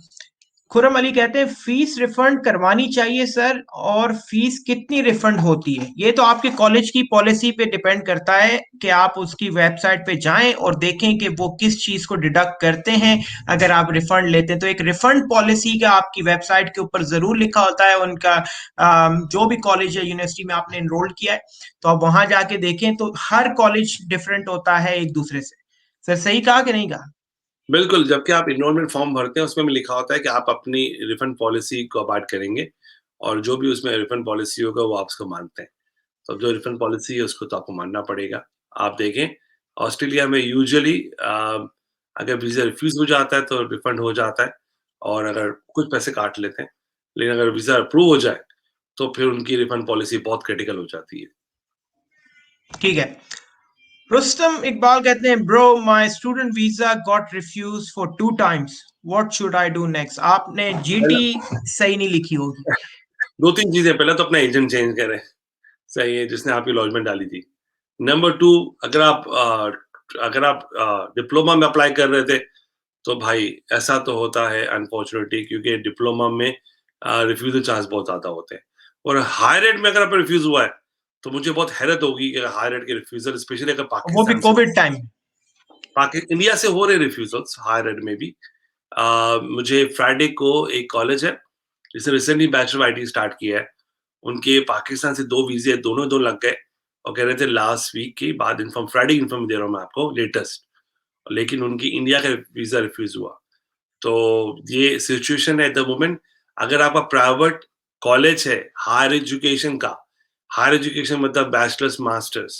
Speaker 1: खुरम अली कहते हैं फीस रिफंड करवानी चाहिए सर, और फीस कितनी रिफंड होती है? ये तो आपके कॉलेज की पॉलिसी पे डिपेंड करता है कि आप उसकी वेबसाइट पे जाएं और देखें कि वो किस चीज को डिडक्ट करते हैं अगर आप रिफंड लेते हैं। तो एक रिफंड पॉलिसी का आपकी वेबसाइट के ऊपर जरूर लिखा होता है उनका। जो भी कॉलेज या यूनिवर्सिटी में आपने एनरोल्ड किया है, तो आप वहां जाके देखें। तो हर कॉलेज डिफरेंट होता है एक दूसरे से। सर सही कहा कि नहीं कहा?
Speaker 2: बिल्कुल, जबकि आप एनरोलमेंट फॉर्म भरते हैं, उसमें भी लिखा होता है कि आप अपनी रिफंड पॉलिसी को अबॉइड करेंगे और जो भी उसमें रिफंड पॉलिसी होगा, वो आप उसको मानते हैं। तो अब जो रिफंड पॉलिसी है, उसको तो आपको मानना पड़ेगा। आप देखें, ऑस्ट्रेलिया में यूजुअली अगर वीज़ा रिफ्यूज़ हो जाता है, तो रिफंड हो जाता है और अगर कुछ पैसे काट लेते हैं। लेकिन अगर वीज़ा अप्रूव हो जाए, तो फिर उनकी रिफंड पॉलिसी बहुत क्रिटिकल हो जाती है।
Speaker 1: ठीक है। रुस्तम इकबाल कहते हैं bro, my student visa got refuse for 2 times. What should I do next? आपने जीटी सही नहीं लिखी होगी।
Speaker 2: 2-3 चीज़ें, पहले तो अपना एजेंट चेंज करें, सही है, जिसने आपकी लॉजमेंट डाली थी। नंबर 2, अगर आप डिप्लोमा में अप्लाई कर रहे थे, तो भाई ऐसा तो होता है अनफॉर्चुनेटली, क्योंकि डिप्लोमा में रिफ्यूज़ल चांस बहुत ज़्यादा होते हैं। और हायर एड में अगर आपका रिफ्यूज़ हुआ है, तो मुझे बहुत हैरत होगी कि हायर एड के रिफ्यूज़ल, स्पेशली अगर
Speaker 1: वो भी
Speaker 2: पाकिस्तान से
Speaker 1: कोविड टाइम।
Speaker 2: इंडिया से हो रहे रिफ्यूज़ल्स हायर एड में भी। मुझे फ्राइडे को एक कॉलेज है, जिसने रिसेंटली बैचलर आईटी स्टार्ट किया है। उनके पाकिस्तान से 2 वीज़े दोनों 2 लग गए और कह रहे थे लास्ट वीक के बाद फ्राइडे इन्फॉर्म दे रहा हूँ मैं आपको लेटेस्ट। लेकिन उनकी इंडिया का वीज़ा रिफ्यूज़ हुआ। तो ये सिचुएशन है एट द मोमेंट। अगर आपका प्राइवेट कॉलेज है हायर एजुकेशन का, हायर एजुकेशन मतलब बैचलर्स, मास्टर्स,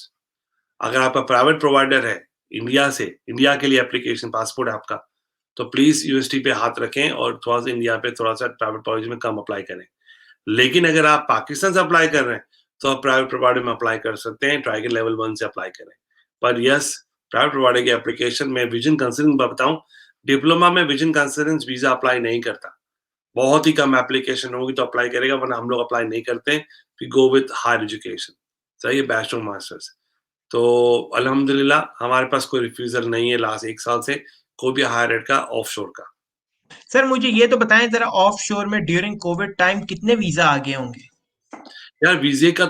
Speaker 2: अगर आपका प्राइवेट प्रोवाइडर है इंडिया से, इंडिया के लिए एप्लीकेशन पासपोर्ट है आपका, तो प्लीज़ यूनिवर्सिटी पे हाथ रखें और थोड़ा-सा इंडिया पे थोड़ा-सा प्राइवेट कॉलेज में कम अप्लाई करें। लेकिन अगर आप पाकिस्तान से अप्लाई कर रहे हैं, तो आप प्राइवेट प्रोवाइडर में अप्लाई कर सकते हैं, ट्राई के लेवल 1 से अप्लाई करें। पर यस, प्राइवेट प्रोवाइडर की एप्लीकेशन में विजन कंसिडरिंग बताऊँ, डिप्लोमा में विजन कंसिडरेंस वीज़ा अप्लाई नहीं करता। बहुत ही कम एप्लीकेशन होगी तो अप्लाई करेगा, वरना हम लोग अप्लाई नहीं करते हैं, we go with higher education. सही है, बैचलर मास्टर्स। तो अल्हम्दुलिल्लाह हमारे पास कोई रिफ्यूज़ल नहीं है लास्ट 1 साल से, कोई भी हायर एड का, ऑफशोर का।
Speaker 1: सर मुझे ये तो बताएं जरा, ऑफ शोर में ड्यूरिंग कोविड टाइम कितने वीजा आ गए होंगे?
Speaker 2: यार वीज़े का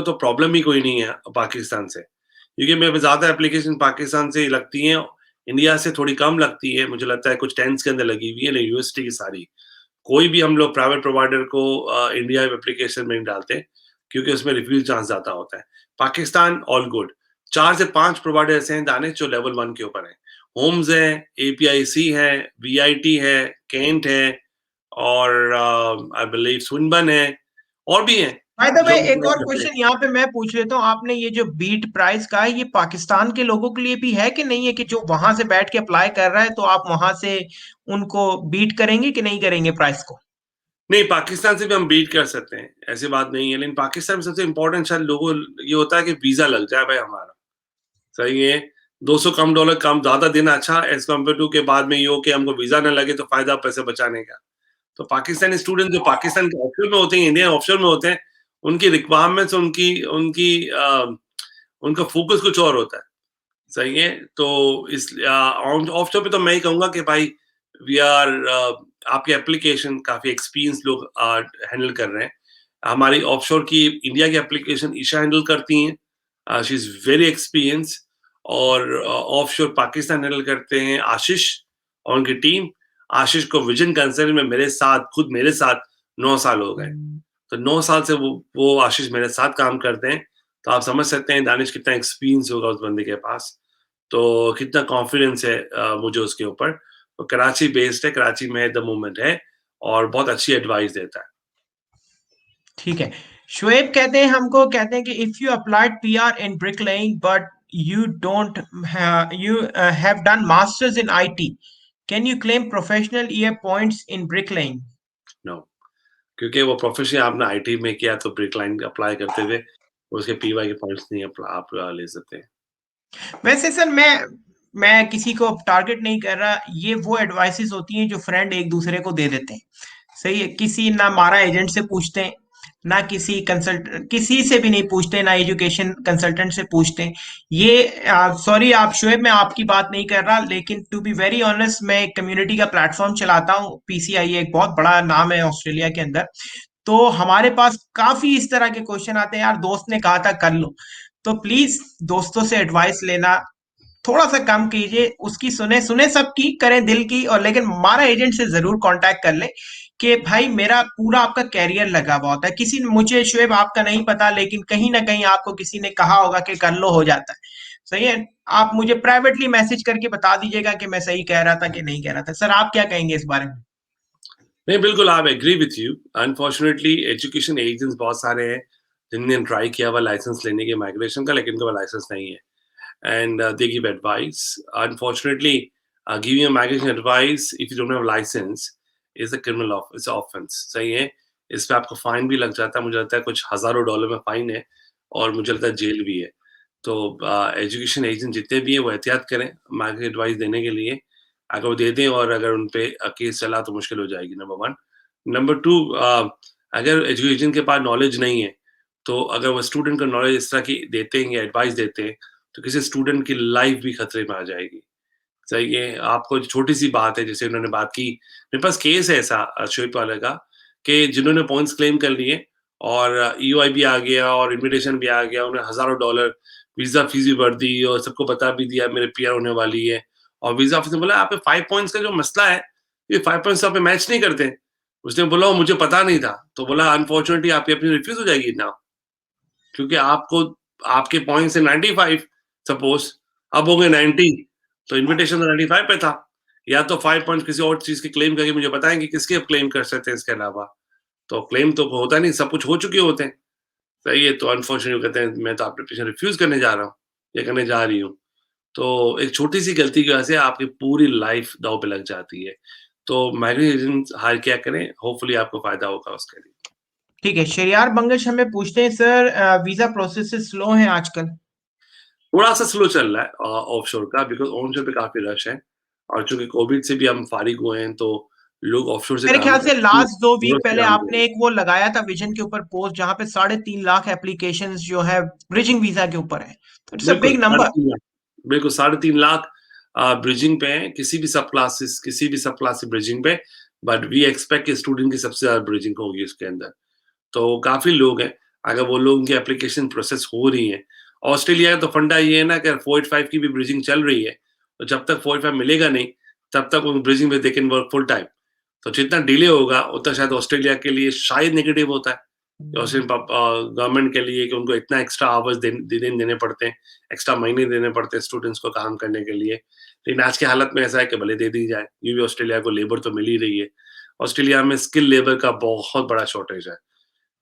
Speaker 2: तो प्रॉब्लम ही कोई नहीं है पाकिस्तान से। क्योंकि मैं ज़्यादा एप्लीकेशन पाकिस्तान से लगती हैं, इंडिया से थोड़ी कम लगती है, मुझे लगता है कुछ 10th के अंदर लगी हुई है, लेकिन यूनिवर्सिटी की सारी। कोई भी हम लोग प्राइवेट प्रोवाइडर को इंडिया में एप्लीकेशन में नहीं डालते, क्योंकि उसमें रिफ्यूज़ चांस ज़्यादा होता है। पाकिस्तान ऑल गुड, 4 से 5 प्रोवाइडर ऐसे हैं दानिश जो लेवल 1 के ऊपर हैं। होम्स है, एपीआईसी है, वीआईटी है, केंट है और आई बिलीव स्विनबर्न है, और भी हैं
Speaker 1: बाय द वे,
Speaker 2: जो
Speaker 1: एक और क्वेश्चन यहाँ पे मैं पूछ लेता हूँ। आपने ये जो बीट प्राइस का है, ये पाकिस्तान के लोगों के लिए भी है कि नहीं है, कि जो वहां से बैठ के अप्लाई कर रहा है तो आप वहां से उनको बीट करेंगे कि नहीं करेंगे प्राइस को?
Speaker 2: नहीं, पाकिस्तान से भी हम बीट कर सकते हैं, ऐसी बात नहीं है। लेकिन पाकिस्तान में सबसे इम्पोर्टेंट शायद लोगों ये होता है कि वीज़ा लग जाए भाई हमारा। सही है, 200 कम डॉलर कम ज़्यादा देना अच्छा एज़ कम्पेयर टू के बाद में ये हो कि हमको वीज़ा ना लगे तो फ़ायदा पैसे बचाने का। तो पाकिस्तानी स्टूडेंट जो पाकिस्तान के ऑफशोर में होते हैं, इंडियन ऑफशोर में होते हैं, उनकी रिक्वायरमेंट्स, उनकी उनकी उनका फ़ोकस कुछ और होता है। सही है? तो ऑफशोर पे तो मैं ही कहूँगा कि भाई वी आर आपकी एप्लीकेशन काफ़ी एक्सपीरियंस लोग हैंडल कर रहे हैं। हमारी ऑफशोर की इंडिया की एप्लीकेशन ईशा हैंडल करती हैं, शी इज़ वेरी एक्सपीरियंस। और ऑफशोर पाकिस्तान हैंडल करते हैं आशीष और उनकी टीम। आशीष को विजन कंसल्ट में मेरे साथ 9 साल हो गए। तो 9 साल से वो आशीष मेरे साथ काम करते हैं। तो आप समझ सकते हैं दानिश कितना एक्सपीरियंस होगा उस बंदे के पास। तो कितना कॉन्फिडेंस है मुझे उसके ऊपर। तो कराची बेस्ड है, कराची में एट द मोमेंट है और बहुत अच्छी एडवाइस देता है।
Speaker 1: ठीक है। शुएब कहते हैं हमको, कहते हैं कि if you applied PR in bricklaying but you don't you have done masters in IT, can you claim professional year points in bricklaying?
Speaker 2: No, क्योंकि वो प्रोफेशन आपने आईटी में किया तो ब्रिक लाइन अप्लाई करते हुए उसके पीवाई के पॉइंट्स नहीं आप ले सकते हैं।
Speaker 1: वैसे सर मैं किसी को टारगेट नहीं कर रहा, ये वो एडवाइसेस होती हैं जो फ्रेंड एक दूसरे को दे देते हैं। सही है, किसी ना मारा एजेंट से पूछते हैं, ना किसी से भी नहीं पूछते, ना एजुकेशन कंसल्टेंट से पूछते हैं। ये सॉरी आप शुएब, मैं आपकी बात नहीं कर रहा, लेकिन टू बी वेरी ऑनेस्ट मैं एक कम्युनिटी का प्लेटफॉर्म चलाता हूँ, पीसीआई एक बहुत बड़ा नाम है ऑस्ट्रेलिया के अंदर। तो हमारे पास काफी इस तरह के क्वेश्चन आते हैं, यार दोस्त ने कहा था कर लो। तो प्लीज दोस्तों से एडवाइस लेना थोड़ा सा कम कीजिए, उसकी सुने सुने सबकी, करें दिल की, और लेकिन हमारा एजेंट से जरूर कांटेक्ट कर ले कि भाई मेरा पूरा आपका कैरियर लगा हुआ होता है। किसी ने मुझे शुएब आपका नहीं पता, लेकिन कहीं ना कहीं आपको किसी ने कहा होगा कि कर लो, हो जाता है। सही है, आप मुझे प्राइवेटली मैसेज करके बता दीजिएगा कि मैं सही कह रहा था कि नहीं कह रहा था। सर आप क्या कहेंगे इस बारे में?
Speaker 2: नहीं, बिल्कुल आप agree with you. Unfortunately education agents बहुत सारे हैं जिनने ट्राई किया हुआ लाइसेंस लेने के माइग्रेशन का, लेकिन उनका लाइसेंस नहीं है। And they give advice. Unfortunately, giving a migration advice if you don't have a license is a criminal it's an offense. सही है, इस पे आपको फाइन भी लग जाता है। मुझे लगता है कुछ हजारों डॉलर में फाइन है और मुझे लगता है जेल भी है। तो एजुकेशन एजेंट जितने भी हैं वो एहतियात करें माइग्रेशन एडवाइस देने के लिए। अगर वो दे दें और अगर उन पे केस चला तो मुश्किल हो जाएगी, नंबर 1। नंबर 2, अगर एजुकेशन के पास नॉलेज नहीं है तो अगर वो स्टूडेंट को नॉलेज इस तरह की देते हैं या एडवाइस देते हैं तो किसी स्टूडेंट की लाइफ भी खतरे में आ जाएगी। सही है, आपको छोटी-सी बात है जैसे उन्होंने बात की, मेरे पास केस है ऐसा शोएब वाले का कि जिन्होंने पॉइंट्स क्लेम कर लिए और ईओआई भी आ गया और इन्विटेशन भी आ गया, उन्हें हज़ारों डॉलर वीज़ा फीस भी भर दी और सबको बता भी दिया मेरे पीआर होने वाली है। और वीज़ा ऑफिस ने बोला आप पे 5 पॉइंट्स का जो मसला है, ये 5 पॉइंट्स आप पे मैच नहीं करते। उसने बोला मुझे पता नहीं था, तो बोला अनफॉर्चुनेटली आपकी अपनी रिफ्यूज़ हो जाएगी नाउ, क्योंकि आपको आपके पॉइंट्स है 95 सपोज़, अब हो गए 90, तो इन्विटेशन तो 95 पे था। या तो 5 पॉइंट्स किसी और चीज़ की क्लेम करके मुझे बताएँगे किसके आप क्लेम कर सकते हैं इसके अलावा। तो क्लेम तो होता नहीं, सब कुछ हो चुके होते हैं। सही है, तो अनफॉर्चुनेटली कहते हैं मैं तो एप्लीकेशन रिफ्यूज़ करने जा रहा हूँ या करने जा रही हूँ। तो एक छोटी-सी गलती की वजह से आपकी पूरी लाइफ़ दाँव पे लग जाती है। तो माइग्रेशन एजेंट हायर किया करें, होपफुली आपको फ़ायदा होगा उसके लिए।
Speaker 1: ठीक है, शरियार बंगश हमें पूछते हैं, सर वीजा प्रोसेस स्लो हैं आजकल।
Speaker 2: थोड़ा-सा स्लो चल रहा है ऑफशोर का, बिकॉज़ ऑनशोर पे काफ़ी रश है और चूँकि कोविड से भी हम फारिग हुए हैं, तो लोग ऑफशोर से
Speaker 1: मेरे
Speaker 2: काम
Speaker 1: ख्याल से
Speaker 2: करते हैं,
Speaker 1: लास्ट 2 वीक
Speaker 2: ज़रूरत से
Speaker 1: पहले
Speaker 2: काम कर रहे
Speaker 1: आपने
Speaker 2: हैं।
Speaker 1: एक वो लगाया था विजन के ऊपर पोस्ट, जहां पे 3.5 लाख एप्लीकेशन जो है ब्रिजिंग वीजा के ऊपर है। तो इट्स अ
Speaker 2: बिल्कुल,
Speaker 1: बिग
Speaker 2: साढ़े
Speaker 1: नंबर।
Speaker 2: 3 लाख, बिल्कुल 3.5 लाख ब्रिजिंग पे हैं, किसी भी सब क्लास से ब्रिजिंग पे, बट वी एक्सपेक्ट कि स्टूडेंट की सबसे ज़्यादा ब्रिजिंग होगी उसके अंदर। तो काफ़ी लोग हैं, अगर वो लोगों की एप्लीकेशन प्रोसेस हो रही है। ऑस्ट्रेलिया का तो फंडा ये है ना कि 485 की भी ब्रिजिंग चल रही है, तो जब तक 485 मिलेगा नहीं, तब तक उन ब्रिजिंग में they can work full time. तो जितना डिले होगा, उतना शायद ऑस्ट्रेलिया के लिए शायद नेगेटिव होता है। ऑस्ट्रेलियन गवर्नमेंट के लिए कि उनको इतना एक्स्ट्रा आवर्स दिन देने पड़ते हैं, एक्स्ट्रा महीने देने पड़ते हैं स्टूडेंट्स को काम करने के लिए। लेकिन आज की हालत में ऐसा है कि भले दे दी जाए, यूँ भी ऑस्ट्रेलिया को लेबर तो मिल ही रही है। ऑस्ट्रेलिया में स्किल लेबर का बहुत बड़ा शॉर्टेज है।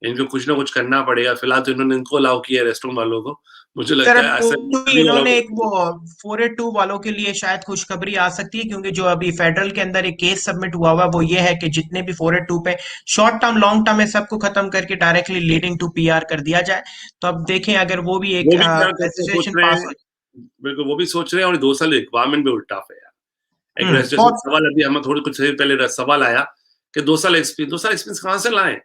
Speaker 2: इनको कुछ ना कुछ करना पड़ेगा। फिलहाल तो इन्होंने इनको अलाउ किया है रेस्टोरेंट वालों को। मुझे
Speaker 1: सर
Speaker 2: लगता
Speaker 1: अभी
Speaker 2: है
Speaker 1: वो
Speaker 2: ऐसे
Speaker 1: भी
Speaker 2: सभी वालों
Speaker 1: इन्होंने
Speaker 2: को
Speaker 1: एक वो 482 वालों के लिए शायद खुशखबरी आ सकती है, क्योंकि जो अभी फेडरल के अंदर एक केस सबमिट हुआ हुआ है, वो ये है कि जितने भी 482 पे शॉर्ट टर्म लॉन्ग टर्म है सबको खत्म करके डायरेक्टली लीडिंग टू पीआर कर दिया जाए। तो अब देखें अगर वो भी एक
Speaker 2: वो भी क्या करते हैं, सोच
Speaker 1: लेजिस्लेशन
Speaker 2: रहे
Speaker 1: पास
Speaker 2: हैं,
Speaker 1: हो।
Speaker 2: बिल्कुल वो भी सोच रहे हैं और 2 साल रिक्वायरमेंट भी उल्टा है यार। एक रजिस्ट्रेशन
Speaker 1: बहुत।
Speaker 2: सवाल अभी हमें थोड़ी कुछ देर पहले सवाल आया कि 2 साल एक्सपीरियंस कहाँ से लाएँ?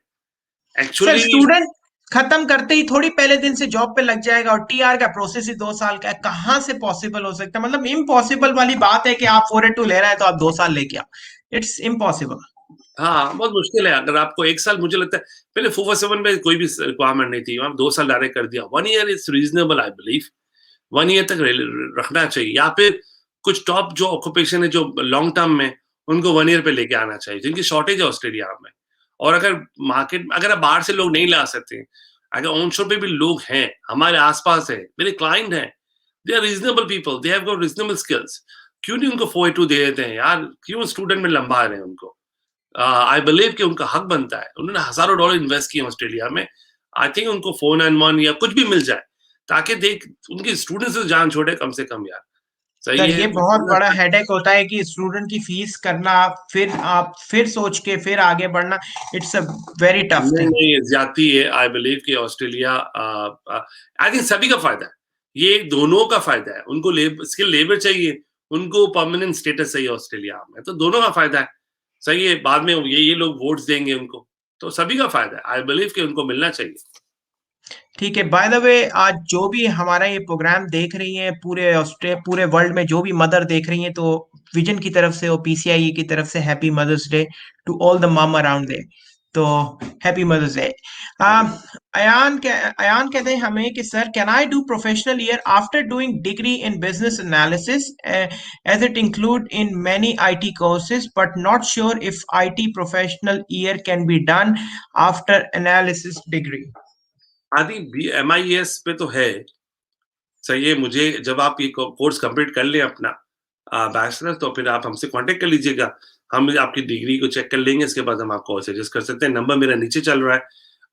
Speaker 1: सर
Speaker 2: एक्चुअली
Speaker 1: स्टूडेंट खत्म करते ही थोड़ी पहले दिन से जॉब पे लग जाएगा, और टीआर का प्रोसेस ही 2 साल का है, कहाँ से पॉसिबल हो सकता है? मतलब इम्पॉसिबल वाली बात है कि आप 482 ले रहे हैं तो आप 2 साल लेके आओ। It's impossible.
Speaker 2: हाँ, बहुत मुश्किल है। अगर आपको 1 साल, मुझे लगता है पहले 447 में कोई भी रिक्वायरमेंट नहीं थी, वहाँ 2 साल डायरेक्ट कर दिया। 1 year is reasonable I believe. 1 year तक रखना चाहिए, या फिर कुछ टॉप जो ऑक्यूपेशन है जो लॉन्ग टर्म में, उनको 1 ईयर पे लेके आना चाहिए, जिनकी शॉर्टेज है ऑस्ट्रेलिया में। और अगर मार्केट, अगर आप बाहर से लोग नहीं ला सकते, अगर ऑन शोर पे भी लोग हैं, हमारे आस-पास है, मेरे क्लाइंट हैं, they are reasonable people, they have got reasonable skills, क्यों नहीं उनको 482 दे देते हैं यार? क्यों स्टूडेंट में लंबा रहे हैं उनको? आई बिलीव कि उनका हक बनता है। उन्होंने हज़ारों डॉलर इन्वेस्ट किए ऑस्ट्रेलिया में। आई थिंक उनको 491 या कुछ भी मिल जाए, ताकि देख उनके स्टूडेंट्स से जान छोड़े कम से कम यार। सही
Speaker 1: सर
Speaker 2: है,
Speaker 1: ये बहुत बड़ा हेडेक होता है कि स्टूडेंट की फीस करना, फिर आप फिर सोच के फिर आगे बढ़ना, इट्स अ वेरी टफ
Speaker 2: नहीं,
Speaker 1: थिंग।
Speaker 2: नहीं, ये ज़्यादती है। आई बिलीव कि ऑस्ट्रेलिया आई थिंक सभी का फ़ायदा है। ये दोनों का फ़ायदा है। उनको स्किल लेबर चाहिए, उनको परमानेंट स्टेटस चाहिए ऑस्ट्रेलिया में, तो दोनों का फ़ायदा है। सही है, बाद में ये लोग वोट्स देंगे उनको, तो सभी का फ़ायदा है। आई बिलीव कि उनको मिलना चाहिए।
Speaker 1: ठीक है, बाय द वे आज जो भी हमारा ये प्रोग्राम देख रही हैं पूरे वर्ल्ड में, जो भी मदर देख रही हैं, तो विजन की तरफ से और पीसीआई की तरफ से happy mother's day to all the mum around there. तो हैप्पी मदर्स डे। अयान कहते हैं हमें कि sir, can I do professional year after doing degree in business analysis, as it include in many IT courses, but not sure if IT professional year can be done after analysis degree.
Speaker 2: आदि MIS पे तो है। सही है, मुझे जब आप ये कोर्स कंप्लीट कर लें अपना बैचलर, तो फिर आप हमसे कांटेक्ट कर लीजिएगा। हम आपकी डिग्री को चेक कर लेंगे, इसके बाद हम आपको सजेस्ट कर सकते हैं। नंबर मेरा नीचे चल रहा है,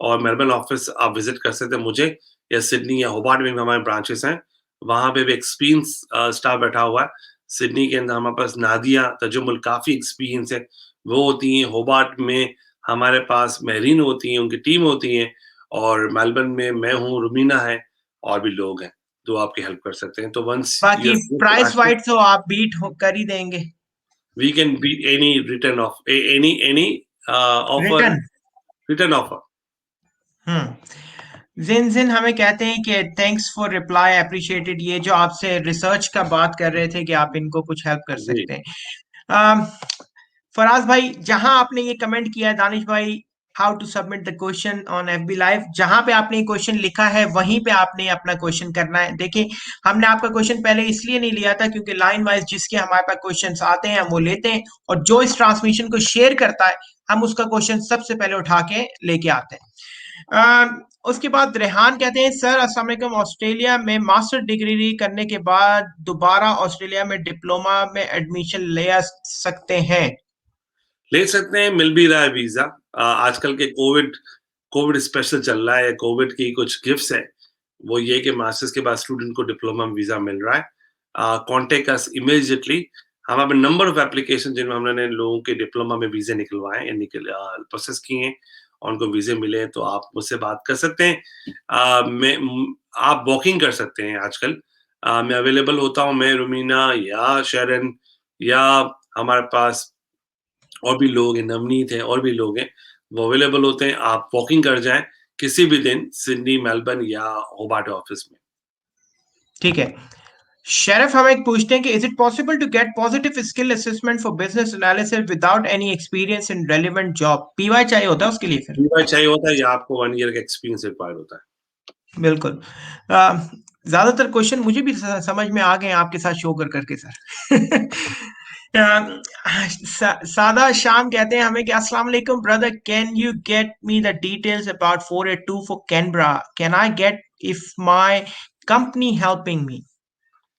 Speaker 2: और मेलबर्न ऑफिस आप विजिट कर सकते हैं मुझे, या सिडनी या होबार्ट में भी हमारे ब्रांचेस हैं। वहाँ पे भी एक्सपीरियंस स्टाफ बैठा हुआ है। सिडनी के अंदर हमारे पास नादिया तजुमुल, काफ़ी एक्सपीरियंस है, वो होती हैं। होबार्ट में हमारे पास मेहरीन होती हैं, उनकी टीम होती है। और मेलबर्न में मैं हूँ, रुमीना है, और भी लोग हैं जो आपकी हेल्प कर सकते हैं। तो वंस यू
Speaker 1: बाकी
Speaker 2: आर
Speaker 1: प्राइस
Speaker 2: फिनिश्ड,
Speaker 1: वाइड तो आप बीट कर ही देंगे।
Speaker 2: We can beat any return of any offer,
Speaker 1: return.
Speaker 2: Return offer.
Speaker 1: जिन जिन हमें कहते हैं कि थैंक्स फॉर रिप्लाई अप्रिशिएटेड, ये जो आपसे रिसर्च का बात कर रहे थे कि आप इनको कुछ हेल्प कर
Speaker 2: जी,
Speaker 1: सकते हैं। अम, फराज भाई, जहां आपने ये कमेंट किया है, दानिश भाई, how to submit the question on FB live, जहां पे आपने ये क्वेश्चन लिखा है वहीं पे आपने अपना क्वेश्चन करना है। देखिए, हमने आपका क्वेश्चन पहले इसलिए नहीं लिया था क्योंकि लाइन वाइज जिसके हमारे पास क्वेश्चन आते हैं हम वो लेते हैं, और जो इस ट्रांसमिशन को शेयर करता है हम उसका क्वेश्चन सबसे पहले उठा के लेके आते हैं। उसके बाद रेहान कहते हैं सर, अस्सलाम वालेकुम, ऑस्ट्रेलिया में मास्टर डिग्री करने के बाद दोबारा ऑस्ट्रेलिया में डिप्लोमा में एडमिशन ले आ सकते हैं?
Speaker 2: ले सकते हैं, मिल भी रहा है वीजा। आजकल के कोविड कोविड स्पेशल चल रहा है, कोविड की कुछ गिफ्ट्स है, वो ये कि मास्टर्स के बाद स्टूडेंट को डिप्लोमा में वीजा मिल रहा है। Contact us immediately. हम have a number of application जिनमें हमने लोगों के डिप्लोमा में वीजे निकलवाए हैं, प्रोसेस किए हैं, और उनको वीजे मिले हैं, तो आप मुझसे बात कर सकते हैं। आप वॉकिंग कर सकते हैं आजकल। मैं अवेलेबल होता हूँ, मैं, रुमीना या शरण, या हमारे पास और भी लोग हैं, नवनीत है, और भी लोग हैं, वो अवेलेबल होते हैं। आप वॉकिंग कर जाएँ किसी भी दिन सिडनी, मेलबर्न या होबार्ट ऑफिस में।
Speaker 1: ठीक है। शेरिफ हम एक पूछते हैं कि is it possible to get positive skill assessment for business analysis without any experience in relevant job? PY चाहिए होता है उसके लिए फिर?
Speaker 2: पीवाई चाहिए होता है, या आपको 1 ईयर का एक्सपीरियंस रिक्वायर्ड होता है।
Speaker 1: बिल्कुल। ज्यादातर क्वेश्चन मुझे भी समझ में आ गए आपके साथ शो कर करके सर। सादा शाम कहते हैं हमें कि अस्सलाम वालेकुम brother, can you get me the details about 482 for Canberra? Can I get if my company helping me?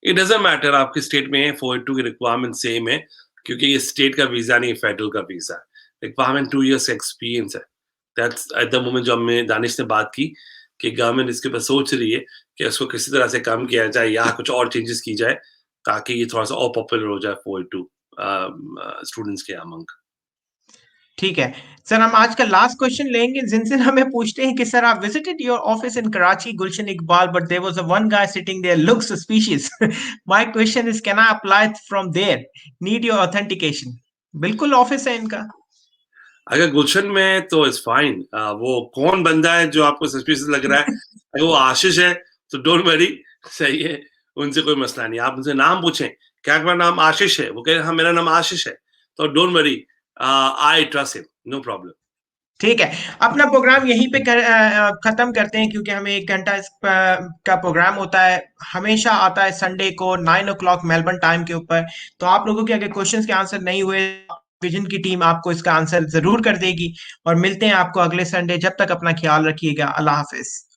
Speaker 2: It doesn't matter आपके स्टेट में है, 482 की रिक्वायरमेंट सेम है, क्योंकि ये स्टेट का वीज़ा नहीं, फेडरल का वीज़ा है। रिक्वायरमेंट 2 इयर्स एक्सपीरियंस है। दैट्स एट द मोमेंट जो हमने दानिश से बात की कि गवर्नमेंट इसके ऊपर सोच रही है कि इसको किसी तरह से कम किया जाए या कुछ और चेंजेस की जाए, ताकि ये थोड़ा-सा और पॉपुलर हो जाए 482 स्टूडेंट्स के अमंग।
Speaker 1: ठीक है सर, हम आज का लास्ट क्वेश्चन लेंगे। जिनसे हमें पूछते हैं कि सर, आप visited your office in Karachi, Gulshan Iqbal, but there was a one guy sitting there, looks suspicious. My question is, can I apply from there? Need your authentication. बिल्कुल ऑफिस है इनका।
Speaker 2: अगर गुलशन में है तो इट्स फाइन। वो कौन बंदा है जो आपको सस्पिशियस लग रहा है? अगर वो आशीष है तो डोंट वरी, सही है, उनसे कोई मसला नहीं। आप उनसे नाम पूछें, क्या आपका नाम आशीष है? वो कहे हाँ मेरा नाम आशीष है, तो don't worry, I trust him, no problem.
Speaker 1: ठीक है, अपना प्रोग्राम यहीं पे खत्म करते हैं क्योंकि हमें 1 घंटा का प्रोग्राम होता है, हमेशा आता है संडे को 9 o'clock मेलबर्न टाइम के ऊपर। तो आप लोगों के अगर क्वेश्चंस के आंसर नहीं हुए, विजन की टीम आपको इसका आंसर ज़रूर कर देगी और मिलते हैं आपको अगले संडे। जब तक अपना ख्याल रखिएगा। अल्लाह हाफ़िज़।